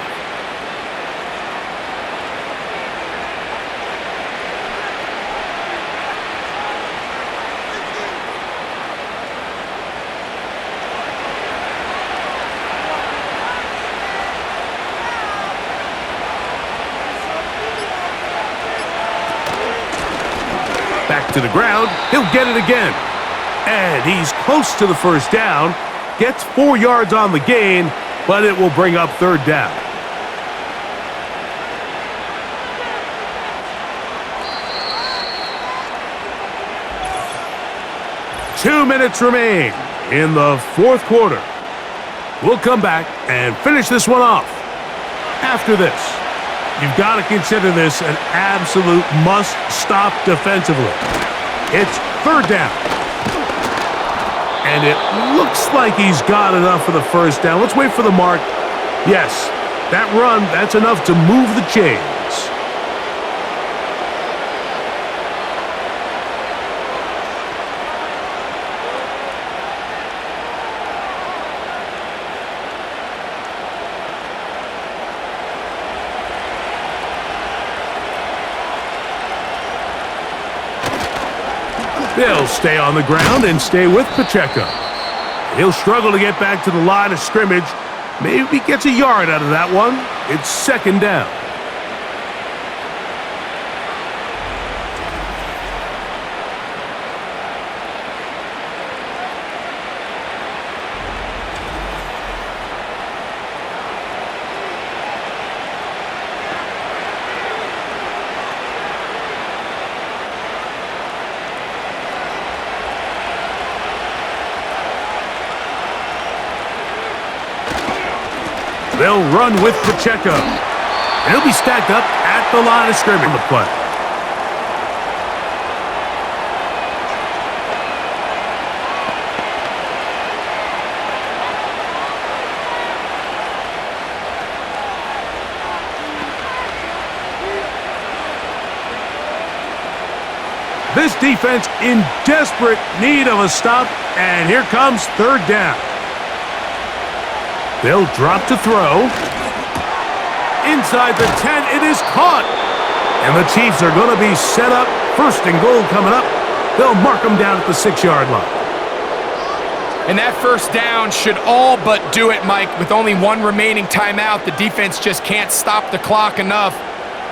Back to the ground. He'll get it again. And he's close to the 1st down. Gets 4 yards on the gain, but it will bring up 3rd down. Two minutes remain in the 4th quarter. We'll come back and finish this one off. After this, you've got to consider this an absolute must-stop defensively. It's 3rd down. And it looks like he's got enough for the 1st down. Let's wait for the mark. Yes, that run, that's enough to move the chains. They'll stay on the ground and stay with Pacheco. He'll struggle to get back to the line of scrimmage. Maybe gets a yard out of that one. It's 2nd down. They'll run with Pacheco. He'll be stacked up at at the line of scrimmage on the play. This defense in desperate need of a stop, and here comes third down. They'll drop to throw. Inside the 10, it is caught. And the Chiefs are going to be set up. First and goal coming up. They'll mark them down at the 6-yard line. And that first down should all but do it, Mike. With only one remaining timeout, the defense just can't stop the clock enough.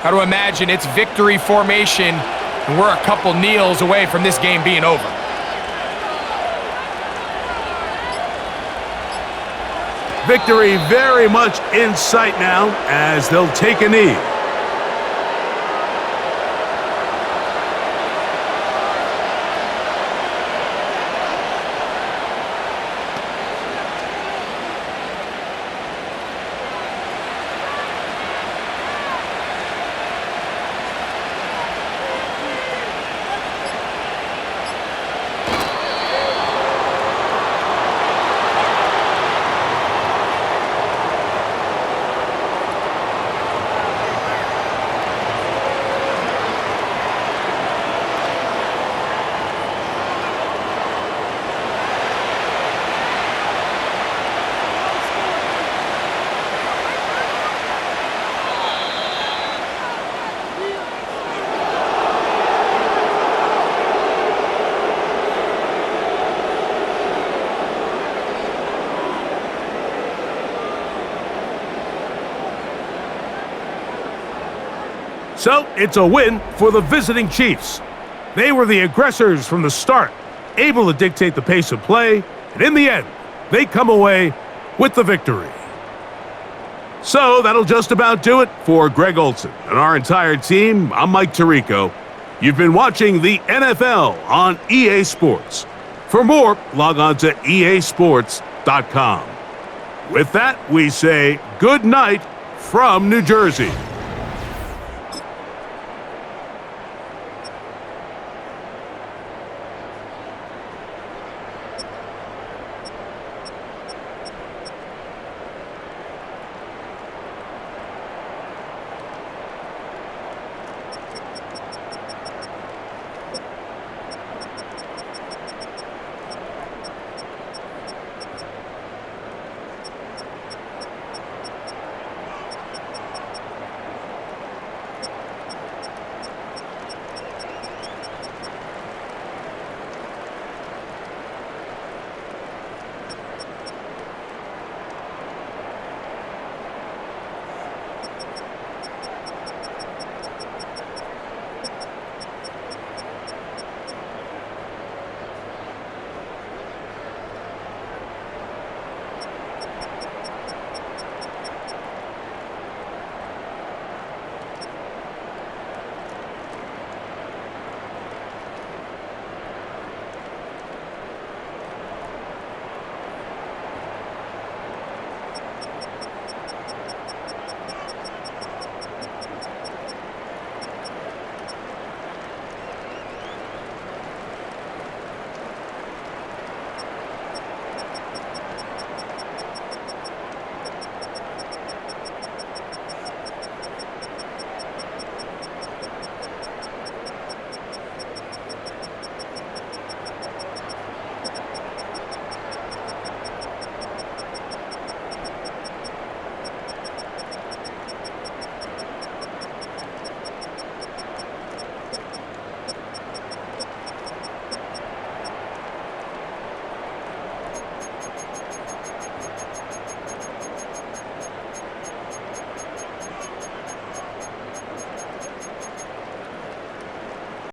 Got to imagine it's victory formation, and we're a couple kneels away from this game being over. Victory very much in sight now as they'll take a knee. So, it's a win for the visiting Chiefs. They were the aggressors from the start, able to dictate the pace of play, and in the end, they come away with the victory. So, that'll just about do it for Greg Olson and our entire team. I'm Mike Tirico. You've been watching the NFL on EA Sports. For more, log on to easports.com. With that, we say good night from New Jersey.